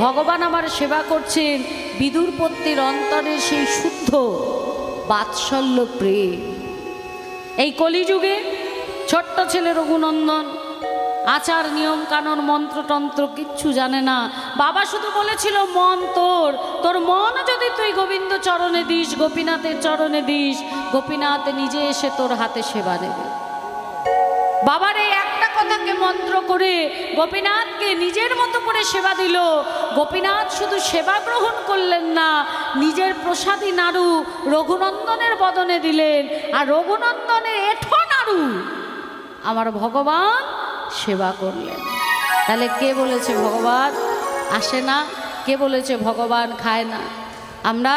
ভগবান আমার সেবা করছেন বিদুর পত্নীর অন্তরে সেই শুদ্ধ বাৎসল্য প্রেম। এই কলিযুগে ছোট্ট ছেলে রঘুনন্দন আচার নিয়ম কানুন মন্ত্রতন্ত্র কিচ্ছু জানে না। বাবা শুধু বলেছিল মন তোর, তোর মন যদি তুই গোবিন্দ চরণে দিস, গোপীনাথের চরণে দিস, গোপীনাথ নিজে এসে তোর হাতে সেবা নেবে। বাবার এই একটা কথাকে মন্ত্র করে গোপীনাথকে নিজের মতো করে সেবা দিল। গোপীনাথ শুধু সেবা গ্রহণ করলেন না, নিজের প্রসাদী নাড়ু রঘুনন্দনের বদনে দিলেন, আর রঘুনন্দনের এঠো নাড়ু আমার ভগবান সেবা করলেন। তাহলে কে বলেছে ভগবান আসে না? কে বলেছে ভগবান খায় না? আমরা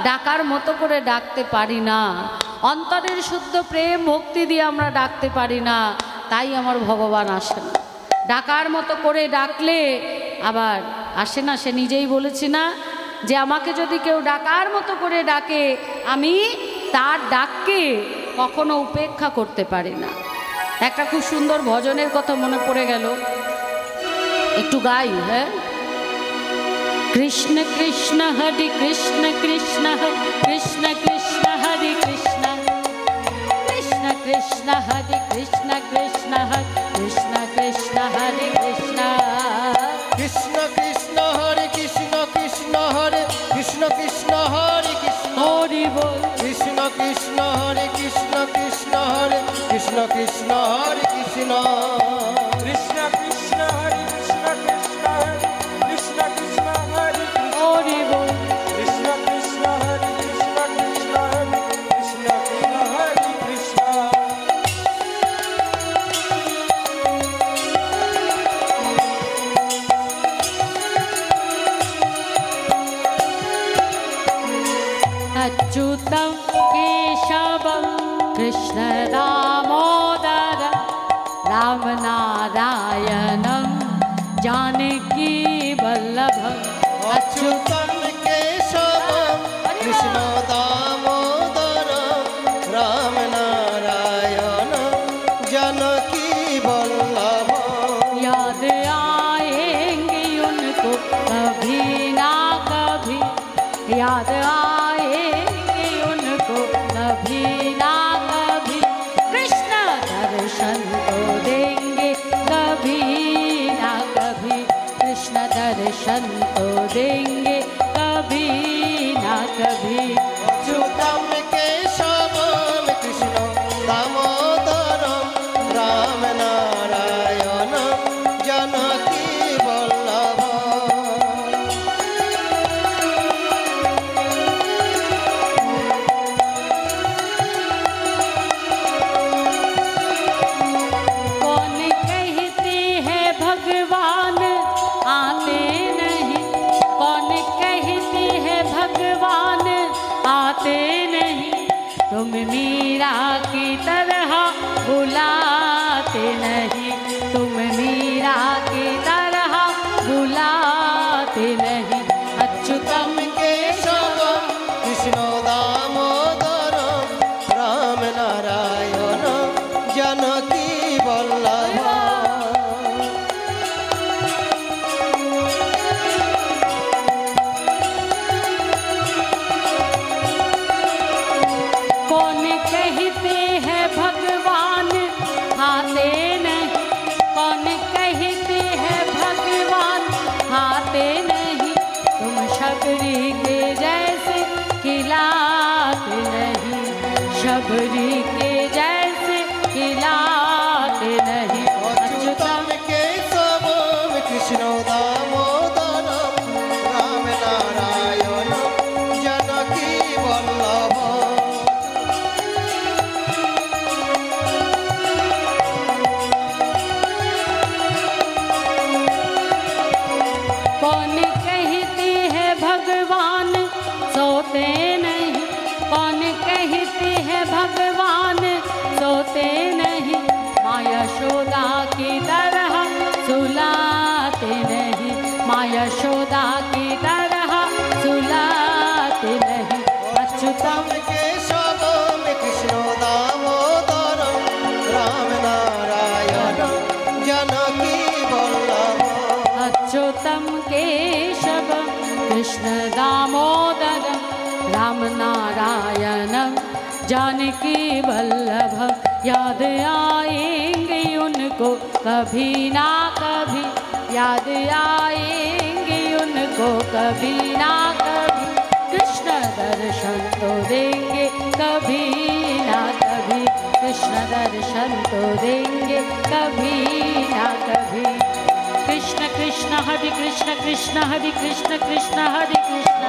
ডাকার মতো করে ডাকতে পারি না, অন্তরের শুদ্ধ প্রেম ভক্তি দিয়ে আমরা ডাকতে পারি না, তাই আমার ভগবান আসে না। ডাকার মতো করে ডাকলে আবার আসে না। সে নিজেই বলেছে না যে আমাকে যদি কেউ ডাকার মতো করে ডাকে, আমি তার ডাককে কখনো উপেক্ষা করতে পারি না। একটা খুব সুন্দর ভজনের কথা মনে পড়ে গেল, একটু গাই। হ্যাঁ, কৃষ্ণ কৃষ্ণ হরে কৃষ্ণ, কৃষ্ণ কৃষ্ণ কৃষ্ণ হরে কৃষ্ণ, কৃষ্ণ কৃষ্ণ হরে কৃষ্ণ, কৃষ্ণ কৃষ্ণ কৃষ্ণ হরে কৃষ্ণ, কৃষ্ণ কৃষ্ণ হরে কৃষ্ণ, কৃষ্ণ হরে কৃষ্ণ, কৃষ্ণ হরে কৃষ্ণ, হরি বল। কৃষ্ণ কৃষ্ণ হরে কৃষ্ণ, কৃষ্ণ হরে কৃষ্ণ, কৃষ্ণ হরে কৃষ্ণ, কৃষ্ণ কৃষ্ণ হরে কৃষ্ণ, কৃষ্ণ কৃষ্ণ কৃষ্ণ হরে কৃষ্ণ, হরি বল। কৃষ্ণ কৃষ্ণ হরে কৃষ্ণ, কৃষ্ণ কৃষ্ণ কৃষ্ণ হরে কৃষ্ণ। अच्युतं केशवं कृष्ण दामोदर रामनारायणं जानकी वल्लभं। अच्युतं केशवं कृष्ण दामोदरं राम नारायण जानकी वल्लभं याद आएंगे उनको कभी ना कभी, याद आएंगे उनको कभी ना कभी, कृष्ण दर्शन तो देंगे कभी ना कभी, कृष्ण दर्शन तो देंगे कभी ना कभी। अच्युतं केशवं कृष्ण दामोदरं राम नारायण जानकी वल्लभं कौन कहते हैं भगवान आते नहीं, कौन कहते हैं भगवान आते नहीं, तुम मीरा की तरह बुलाते नहीं, तुम मीरा की तरह बुलाते नहीं। अच्युतम केशवं कृष्ण दामोदरं राम नारायण जानकी वल्लभं कौन कहते हैं भगवान आते नहीं, कौन कहते हैं भगवान आते नहीं, तुम शबरी के जैसे खिलाते नहीं, शबरी के जैसे खिलाते नहीं। अच्युतं केशवं कृष्ण दामोदरं राम नारायण जानकी वल्लभं कौन कहते हैं भगवान सोते नहीं, कौन कहते हैं भगवान सोते नहीं, माँ यशोदा की तरह सुलाते नहीं, माँ यशोदा की तरह सुलाते नहीं। अच्युतम केशवं कृष्ण दामोदरं राम नारायण जानकी वल्लभं अच्युतम केशव कृष्ण दामोदरम राम नारायणम जानकी वल्लभ। याद आएंगे उनको कभी ना कभी, याद आएंगे उनको कभी ना कभी, कृष्ण दर्शन तो देंगे कभी ना कभी, कृष्ण दर्शन तो देंगे कभी ना कभी। कृष्ण कृष्ण हरे कृष्ण कृष्ण हरे कृष्ण कृष्ण हरे कृष्ण,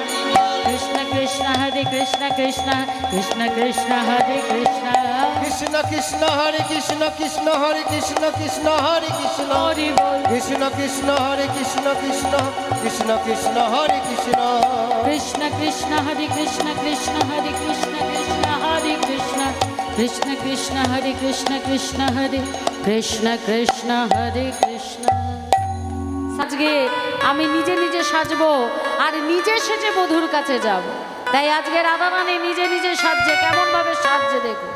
कृष्ण कृष्ण हरे कृष्ण कृष्ण कृष्ण कृष्ण हरे कृष्ण, कृष्ण कृष्ण हरे कृष्ण कृष्ण हरे कृष्ण कृष्ण हरे कृष्ण हरि बोल। कृष्ण कृष्ण हरे कृष्ण कृष्ण कृष्ण कृष्ण हरे कृष्ण कृष्ण कृष्ण हरे कृष्ण कृष्ण हरे कृष्ण कृष्ण हरे कृष्ण, कृष्ण कृष्ण हरे कृष्ण कृष्ण हरे कृष्ण कृष्ण हरे कृष्ण। আজকে আমি নিজে নিজে সাজবো আর নিজে সেজে বধূর কাছে যাব, তাই আজকে রাধারানী নিজে নিজে সাজছে, কেমন ভাবে সাজছে দেখুন।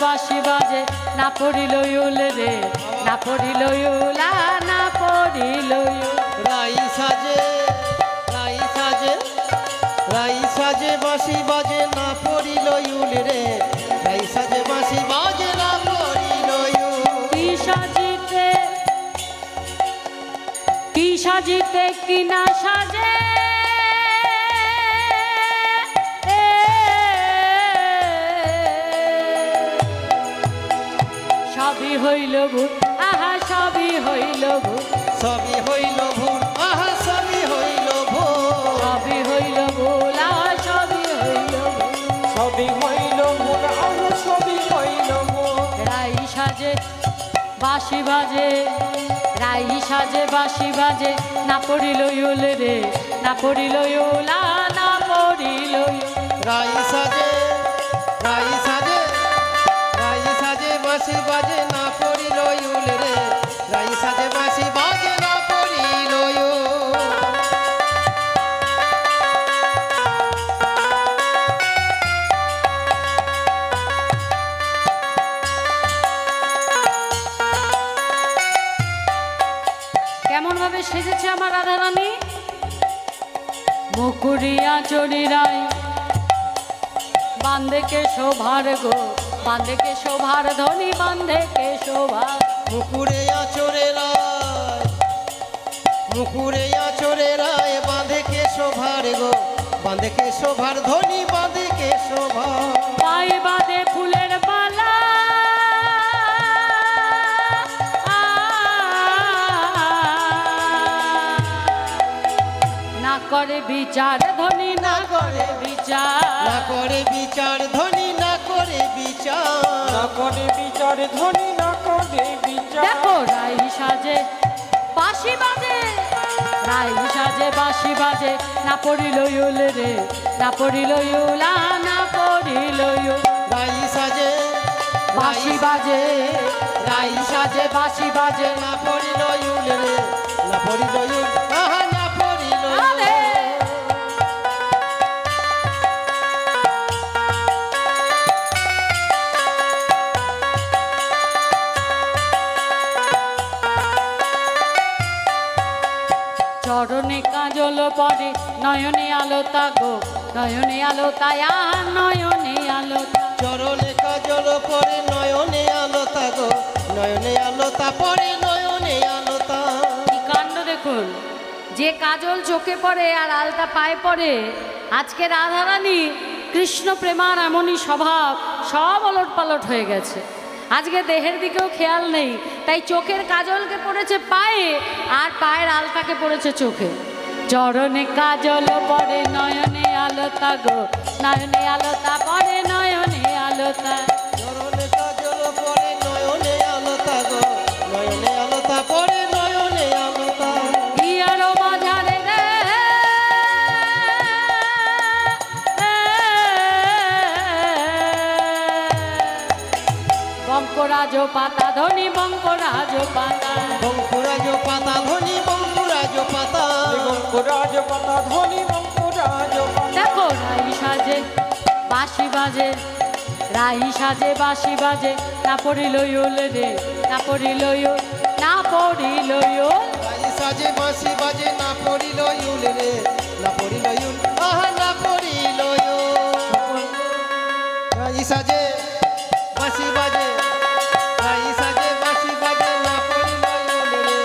বাঁশি বাজে না পড়িল ইউল রে, না পড়িল ইউলা, না পড়িল ইউল। রাই সাজে রাই সাজে রাই সাজে বাঁশি বাজে না পড়িল ইউল রে, রাই সাজে বাঁশি বাজে না পড়িল ইউল। কি সাজিতে কি সাজিতে কি না সাজে, সবই হইল ভুল, আহা সবই হইল ভুল, সবই হইল ভুল, আহা সবই হইল ভুল। সবই হইল ভুল, আহা সবই হইল ভুল। সবই হইল ভুল, আহা সবই হইল ভুল। রাই সাজে বাঁশি বাজে, রাই সাজে বাঁশি বাজে, না পড়িল ইউল রে, না পড়িল ইউলা, না পড়িল ইউল। রাই সাজে, রাই সাজে, রাই সাজে বাঁশি বাজে, না পড়িল ইউল রে। রাই সাজে বাঁশি বাজে, না পড়িল ইউল। কেমন ভাবে সেজেছে আমার রাধারানী? মুকুরিয়া চড়িরাই বান্ধে শোভার গো, বান্ধে শোভার ধ্বনি, বান্ধে শোভা। মুকুরে আচরে রায়, মুকুরে আচরে রায়, বাঁধে কে শোভার গো, বাঁধে কে শোভার ধ্বনি, বাঁধে কে শোভা। পায়ে বাঁধে ফুলের মালা, না করে বিচার ধ্বনি, না করে বিচার, না করে বিচার ধ্বনি, না করে বিচার। না করে বিচার ধ্বনি, না করে বিচার। দেখো রাই সাজে বাঁশি বাজে, রাই সাজে বাঁশি বাজে, না পড়িল ইউল রে, না পড়িল ইউলা, না পড়িল ইউল। রাই সাজে বাঁশি বাজে, রাই সাজে বাঁশি বাজে, না পড়িল ইউল রে, না পড়িল ইউল, আহা না পড়িল ইউল। আরে চরণে কাজল পরে, নয়নে আলোতা গো, নয়নে আলোতা, নয়নে আলোতা। চরণে কাজল পরে, নয়নে আলোতা গো, নয়নে আলোতা পরে, নয়নে আলোতা। কি কাণ্ড দেখুন, যে কাজল চোখে পড়ে আর আলতা পায়ে পড়ে। আজকে রাধারানী কৃষ্ণ প্রেমার এমনই স্বভাব, সব ওলট পালট হয়ে গেছে। আজকে দেহের দিকেও খেয়াল নেই, তাই চোখের কাজলকে পড়েছে পায়ে, আর পায়ের আলতাকে পড়েছে চোখে। চরণে কাজল পড়ে, নয়নে আলোতা গো, নয়নে আলোতা পড়ে, নয়নে আলোতা। চরণে কাজল পরে, নয়নে আলোতা গো, নয়নে আলোতা পরে, নয়নে আলোতা। ইয়ারো মাঝারে রে, বঙ্করাজ পাতা ধ্বনি, বঙ্করাজ পাতা। বঙ্কুরাজ পাতা ধ্বনি, বঙ্কুরাজ পাতা। বঙ্কুরাজ পাতা ধ্বনি, বঙ্কুরাজ পাতা। দেখো রাই সাজে বাঁশি বাজে, রাই সাজে বাঁশি বাজে, না পড়িল ইউল রে, না পড়িল ইউল, না পড়িল ইউল। রাই সাজে বাঁশি বাজে, না পড়িল ইউল রে, না পড়িল ইউল, আহা না পড়িল ইউল। রাই সাজে বাঁশি বাজে, রাই সাজে বাঁশি বাজে, না পড়িল ইউল রে,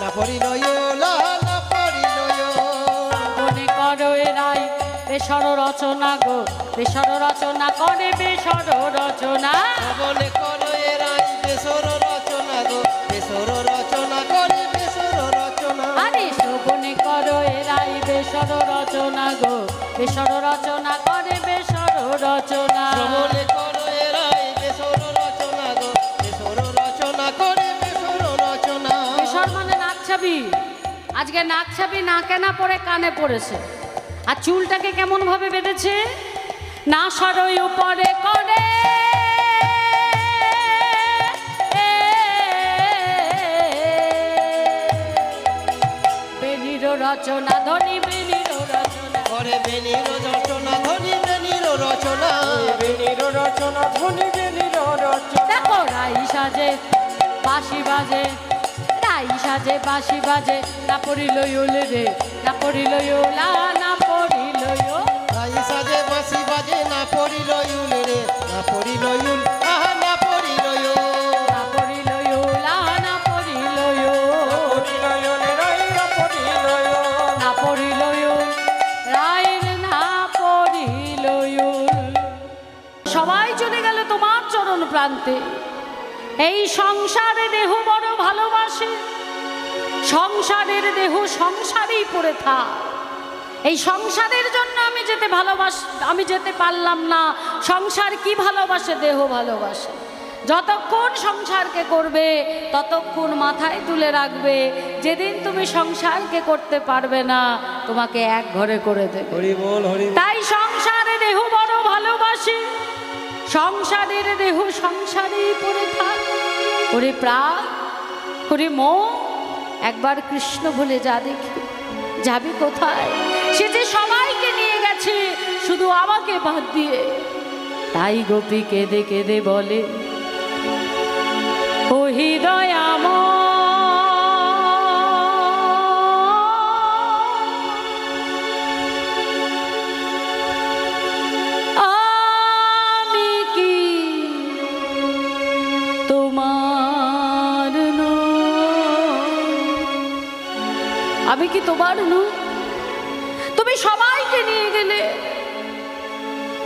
না পড়িল ইউল, আহা না পড়িল ইউল। মনে করো এ রাই বেসর রচনা গো, বেসর রচনা করে, বেসর রচনা। শ্রবণে করো এ রাই বেসর রচনা গো, বেসর রচনা করে, বেসর রচনা। আরে শ্রবণে করো এ রাই বেসর রচনা গো, বেসর রচনা করে, বেসর রচনা। শ্রবণে করো এ রাই বেসর রচনা গো, বেসর রচনা করে, বেসর রচনা। বেসর মানে নাক ছাবি। আজকে নাক ছাবি নাকে না পড়ে কানে পড়েছে। আর চুলটাকে কেমন ভাবে বেঁধেছে, না সরই উপরে করে, বেনির রচনা ধ্বনি, বেনির রচনা। করে বেনির রচনা ধ্বনি, বেনির রচনা। বেনির রচনা ধ্বনি, বেনির রচনা। দেখো রাই সাজে বাঁশি বাজে, রাই সাজে বাঁশি বাজে, না পড়িল ইউল রে, না পড়িল ইউলা, না পড়িল ইউল। রাই সাজে বাঁশি বাজে, না পড়িল ইউল রে, না পড়িল ইউল, আহা না পড়িল ইউল। না পড়িল ইউলা, না পড়িল ইউল, পরিণয়ন রাই, পরিণয়ন। না পড়িল ইউল, রায়ের না পড়িল ইউল। সবাই চলে গেল তোমার চরণ প্রান্তে, এই সংসারে দেহ বড় ভালোবাসে, সংসারের দেহ সংসারেই পড়ে থাক। এই সংসারের জন্য আমি যেতে পারলাম না। সংসার কি ভালোবাসে? দেহ ভালোবাসে। যতক্ষণ সংসারকে করবে ততক্ষণ মাথায় তুলে রাখবে, যেদিন তুমি সংসারকে করতে পারবে না তোমাকে এক ঘরে করে দেবে। হরি বল, হরি বল। তাই সংসারে দেহ বড় ভালোবাসে, সংসারের দেহ সংসারেই পড়ে থাক। ওরে প্রাণ, ওরে মন, একবার কৃষ্ণ বলে যা দেখি। যাবি কোথায়? সে যে সবাইকে নিয়ে গেছে, শুধু আমাকে বাদ দিয়ে। তাই গোপী কেঁদে কেঁদে বলে, ও হৃদয়াময়, আমি কি তোমার নই? তুমি সবাইকে নিয়ে গেলে,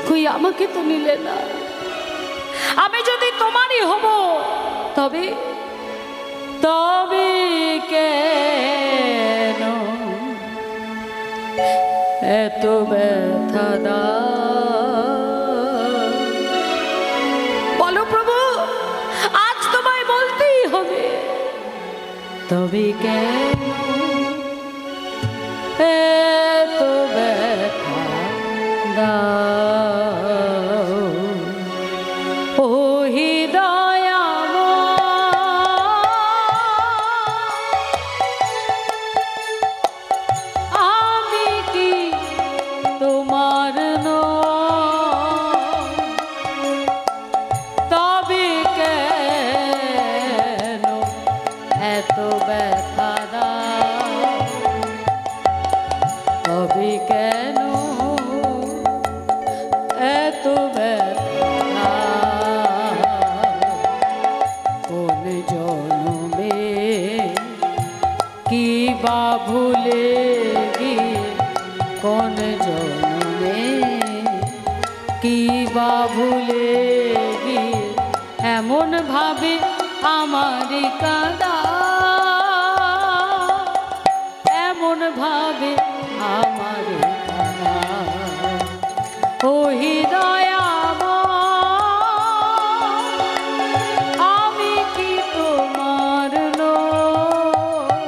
কই আমাকে তো নিলে না। আমি যদি তোমারই হব, তবে কেন এত ব্যথা দাও? বলো প্রভু, আজ তোমায় বলতেই হবে, তবে কেন এত ব্যথা দাও? ও আমি কি তোমার নই? তবে কেন এত ব্যথা দাও? তবে কেন এত ব্যথা? কোন জন্মে কি বা ভুলে গিয়ে, কোন জন্মে কি বা ভুলে গিয়ে এমন ভাবে আমার কাঁদা, এমন ভাবে আমার কাঁদা। ও হৃদয়াময়, আমি কি তোমার নই?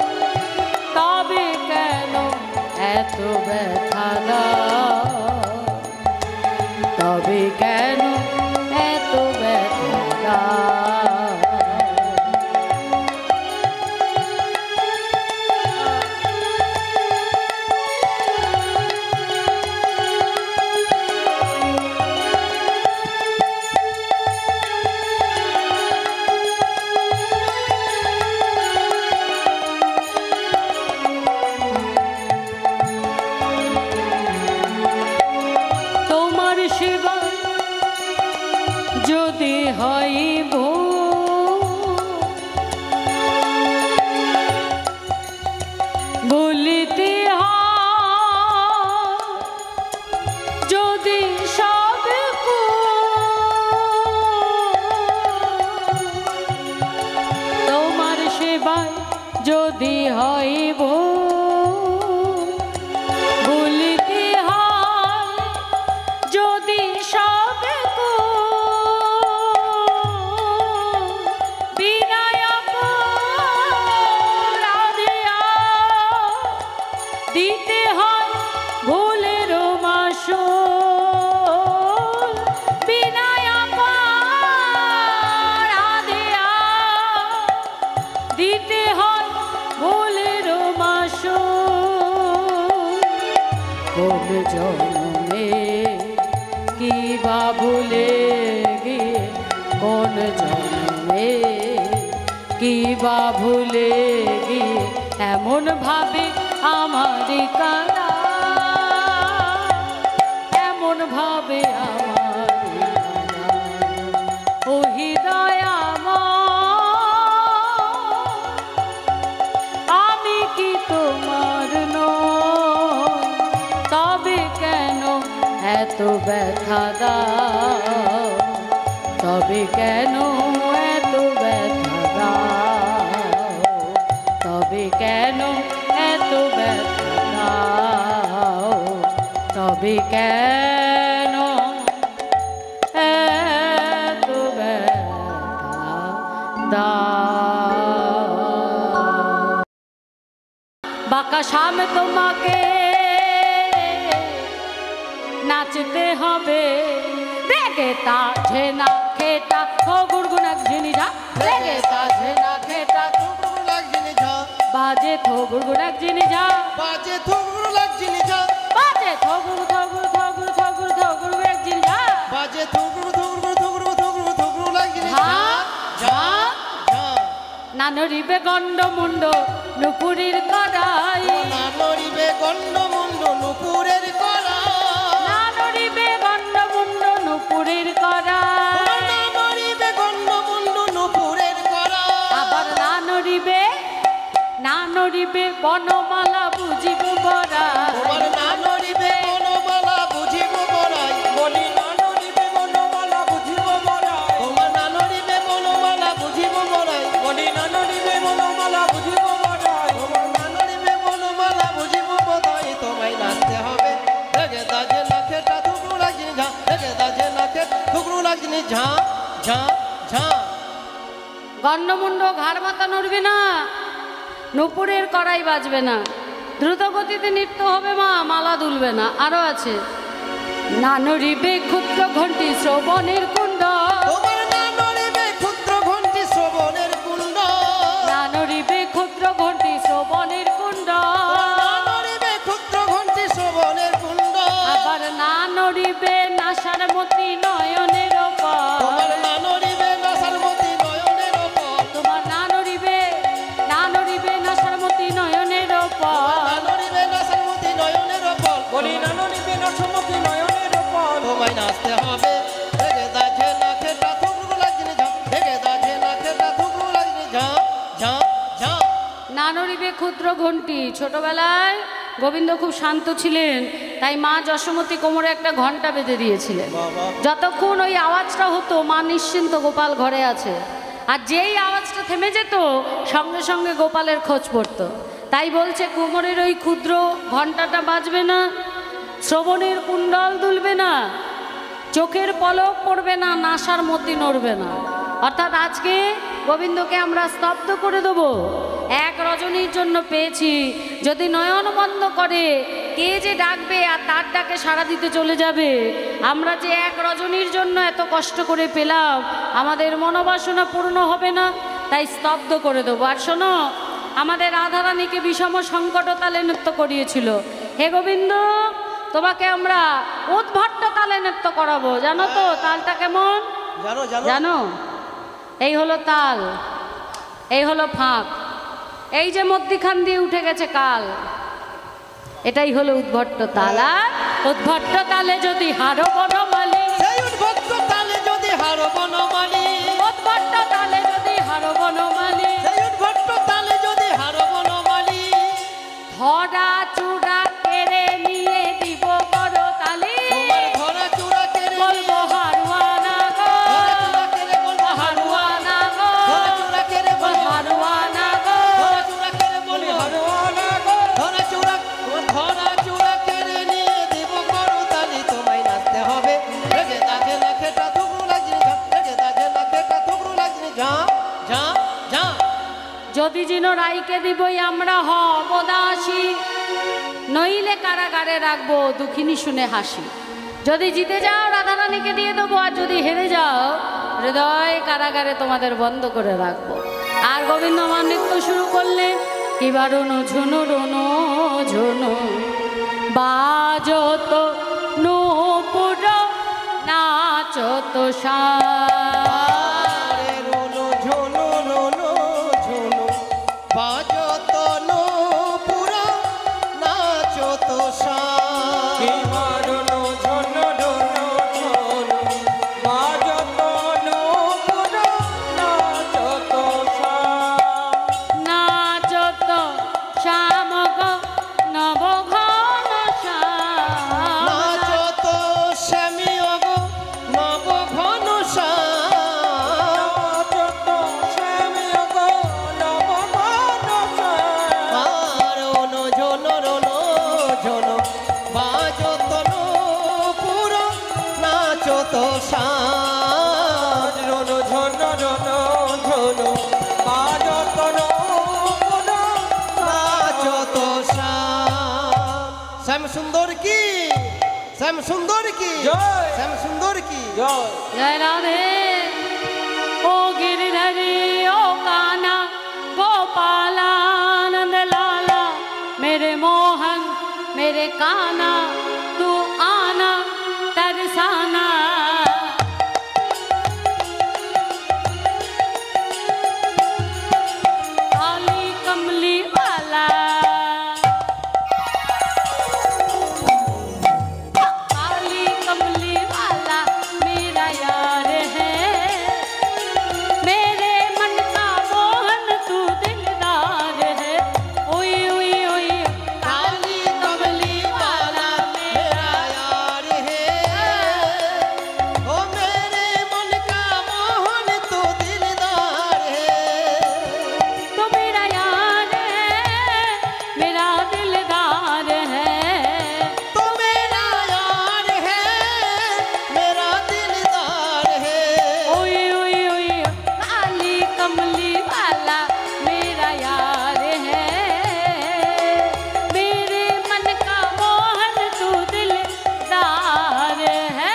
তবে কেন এত ব্যথা দাও? তবে কেন এত ব্যথা দাও? তোমার সেবা যদি হইব, বলিতে হয় যদি সব তোমার সেবায় যদি হইব, বলিতে হয় যদি সব বিনায়ক রাধিয়া দিতে হয় ভুলের মাসুল। বিনায়ক রাধিয়া দিতে হয় ভুলের মাসুল। কোন জন্মে কি বা ভুলে গিয়ে, কোন জন্মে কি বা ভুলে গিয়ে এমন ভাবে আমার কাঁদা, এমন ভাবে আমার কাঁদা। ও হৃদয়াময়, আমি কি তোমার নই? তবে কেন এত ব্যথা দাও? তবে কেন এত ব্যথা তবে কেন এত ব্যথা দাও, তবে কেন এত ব্যথা দাও। বাঁকা শাম তোমাকে নাচতে হবে, রেগে তাঝে না খেটা ও গুড়গুড়াক ঝিনি যা, রেগে তাঝে না খেটা থুকরু লাগছিনি ঝা, বাজে থো গুড়গুড়াক ঝিনি যা, বাজে থুকরু লাগছিনি ঝা, বাজে থো গুড় থো গুড় থো গুড় থো গুড় থো গুড়গুড়াক ঝিনি যা, বাজে থুকরু থুকরু থুকরু থুকরু থুকরু লাগছিনি ঝা ঝা, ঝা ঝা। না নড়িবে গন্ড মুন্ড নুপুরির কড়াই, না নড়িবে গন্ডমুন্ড নুপুরের কড়া, না নড়িবে গন্ড মুন্ড নুপুরির কড়াই, না নড়িবে গন্ডমুন্ড নুপুরের কড়া, আবার না নড়িবে বনমালা বুঝিব বড়া, তোমার না নড়িবে বনমালা বুঝিব বড়াই, বলি না নড়িবে বনমালা বুঝিব বড়াই, তোমার না নড়িবে বনমালা বুঝিব বড়াই, বলি না নড়িবে বনমালা বুঝিব বড়াই। তোমার না নড়িবে বনমালা বুঝিব বড়াই, তোমায় নাচতে হবে রেগে দাজে নাকেটা থুকরু লাগছিনি ঝা, রেগে দাজে নাকে থুকরু লাগছিনি ঝা ঝা ঝা। গণ্ডমুণ্ড ঘাড় মাথা নড়বে না, নুপুরের কড়াই বাজবে না, দ্রুত গতিতে নৃত্য হবে মা, মালা দুলবে না। আরো আছে না নড়িবে ক্ষুদ্র ঘণ্টি শ্রবণের কুণ্ড, তোমার না নড়িবে ক্ষুদ্র ঘণ্টি শ্রবণের কুণ্ড, না নড়িবে ক্ষুদ্র ঘণ্টি শ্রবণের কুণ্ড, না নড়িবে ক্ষুদ্র ঘণ্টি শ্রবণের কুণ্ড, আবার না নড়িবে নাসার মতি নয়নের ওপর, তোমার না নড়িবে নাসারমতি নয়নের ওপর, তোমার না নড়িবে নাসার মতি নয়নের ওপর, না নড়িবে নাসারমতি নয়নের ওপর, বলি না নড়িবে নসমতি নয়নের উপর। তোমায় নাচতে হবে রেগে দাজে নাকেটা থুকরু লাগছিনি ঝা, রেগে দাজে নাকেটা থুকরু লাগছিনি ঝা ঝা ঝা। না নড়িবে ক্ষুদ্র ঘণ্টি। ছোটবেলায় গোবিন্দ খুব শান্ত ছিলেন, তাই মা যশোমতী কোমরে একটা ঘণ্টা বেঁধে দিয়েছিলেন। বাবা যতক্ষণ ওই আওয়াজটা হতো মা নিশ্চিন্ত গোপাল ঘরে আছে, আর যেই আওয়াজটা থেমে যেত সঙ্গে সঙ্গে গোপালের খোঁজ পড়তো। তাই বলছে কোমরের ওই ক্ষুদ্র ঘণ্টাটা বাজবে না, শ্রবণের কুণ্ডল দুলবে না, চোখের পলক পড়বে না, নাসার মতি নড়বে না। অর্থাৎ আজকে গোবিন্দকে আমরা স্তব্ধ করে দেবো। এক রজনীর জন্য পেয়েছি, যদি নয়ন বন্ধ করে কে যে ডাকবে আর তার ডাকে সাড়া দিতে চলে যাবে। আমরা যে এক রজনীর জন্য এত কষ্ট করে পেলাম, আমাদের মনোবাসনা পূর্ণ হবে না, তাই স্তব্ধ করে দেবো। আর শোনো, আমাদের রাধারানীকে বিষম সংকট তালে নৃত্য করিয়েছিল। হে গোবিন্দ, তোমাকে আমরা উদ্ভট্ট তালে নৃত্য করাবো। জানো তো তালটা কেমন? জানো জানো জানো? এই হলো তাল, এই হলো ফাঁক, এই যে মধ্যিখান দিয়ে উঠে গেছে কাল, এটাই হলো উদ্ভট্ট তাল। আর উদ্ভট্ট তালে যদি হারো বনমালী, সেই উদ্ভক্ত তালে যদি হারো বনমালী, উদ্ভট্ট তালে যদি হারো বনমালী, সেই উদ্ভক্ত তালে যদি হারো বনমালী, ধরা চূড়া কেড়ে নিয়ে দিব বড় তালি, তোমার ধরা চূড়া কেড়ে বলবো হারুয়ানা গো, ধরা চূড়া কেড়ে বলবো হারুয়ানা গো, ধরা চূড়া কেড়ে বলবো হারুয়ানা গো, ধরা চূড়া কেড়ে বলবো হারুয়ানা গো, ধরা চূড়া কেড়ে নিয়ে দিব বড় তালি। তোমায় নাচতে হবে রেগে দাজে নাকেটা থুকরু লাগছিনি ঝা, রেগে দাজে নাকেটা থুকরু লাগছিনি ঝা ঝা ঝা। যদি যেন রাইকে দিবই আমরা হব দাসী, নইলে কারাগারে রাখবো দুঃখিনী শুনে হাসি। যদি জিতে যাও রাধারানীকে দিয়ে দেবো, আর যদি হেরে যাও হৃদয় কারাগারে তোমাদের বন্ধ করে রাখবো। আর গোবিন্দ আমার নৃত্য শুরু করলে কিবার রুনু ঝুনু রুনু ঝুনু বাজত নূপুর নাচত সা, আরে রোনো ঝোনো রোনো ঝোনো বাজত নূপুরা নাচত সা। মারনো ঝন ঝন ঝন বাজত নূপুর নাচত সা। নাচত শ্যামগ নবঘন শ্যাম, নাচত শ্যামী অগ নব ঘন শ্যাম, শ্যাম সুন্দর কি, শ্যাম সুন্দর কি, জয়। শ্যাম সুন্দর কি। জয় जय राधे। ओ गिरधरी ओ कान्हा गोपालानंद लाला, मेरे मोहन मेरे कान्हा तू आना तरसाना। काली कमली वाला, काली कमली वाला मेरा यार है, मेरे मन का मोहन तू दिलदार है। ओए ओए ओए काली कमली वाला मेरा यार है, ओ मेरे मन का मोहन तो दिलदार है। तो मेरा यार है, मेरा दिलदार है। तो मेरा यार है, मेरा दिलदार है। ओए ओए ओए काली कमली वाला मेरा यार है, मेरे मन का मोहन तू दिलदार है।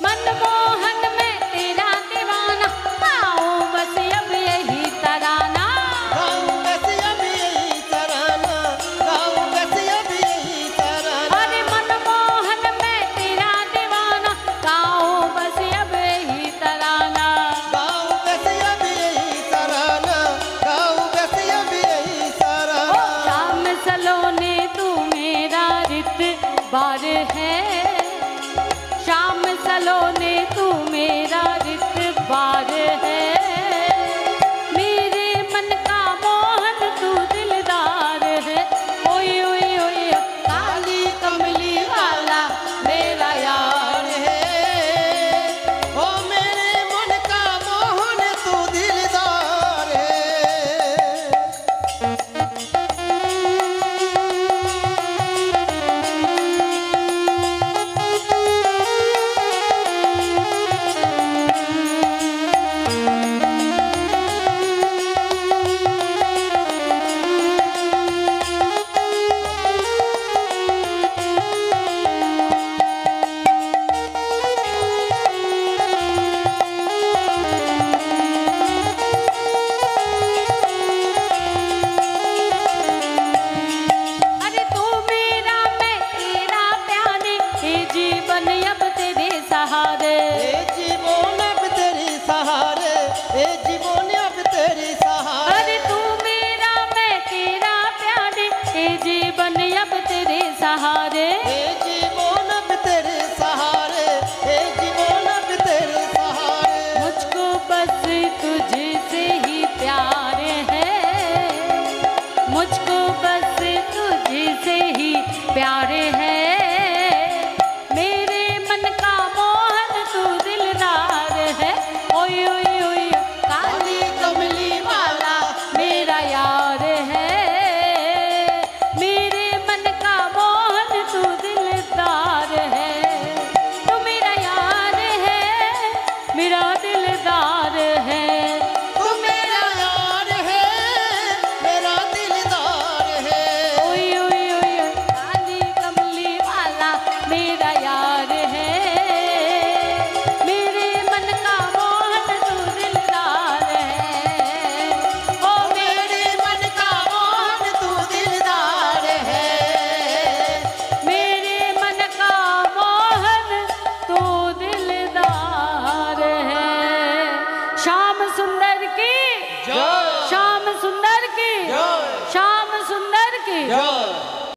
मनमोहन में तेरा दीवाना, गाऊं बस अब यही तराना। गाऊं बस अब यही तराना, गाऊं बस अब यही तराना। अरे मनमोहन में तेरा दीवाना, गाऊं बस अब यही तराना। गाऊं बस अब यही तराना, गाऊं बस अब यही तराना। शाम सलोने तू मेरा रित बार है, शाम सलोने तू मेरा रित बार है, मेरे मन का मोहन तू दिलदार है। ओए ओए ओए काली कमली वाला मेरा यार है, ओ मेरे मन का मोहन तू दिलदार है। अरे तू मेरा मैं तेरा प्यारे, ये जीवन अब तेरे सहारे। ए जीवन अब तेरे सहारे, ए जीवन अब तेरे सहारे। अरे तू मेरा मैं तेरा प्यारे, ये जीवन अब तेरे सहारे। ए जीवन अब तेरे सहारे, ए जीवन अब तेरे सहारे। मुझको बस तुझसे ही प्यार है, मुझको बस तुझसे ही प्यार है, मेरे मन का मोहन तू दिलदार है। ओए ओए ओए काली कमली वाला मेरा यार है, मेरे मन का मोहन तू दिलदार है। तो मेरा यार है, मेरा दिलदार है। तू मेरा यार है, मेरा दिलदार है। ओए ओए ओए काली कमली वाला मेरा यार है, मेरे मन का मोहन तू दिलदार है। ओ मेरे मन का मोहन तू दिलदार है। मेरे मन का मोहन तू दिलदार है। श्याम सुंदर की जय। श्याम सुंदर की जय। श्याम सुंदर की जय।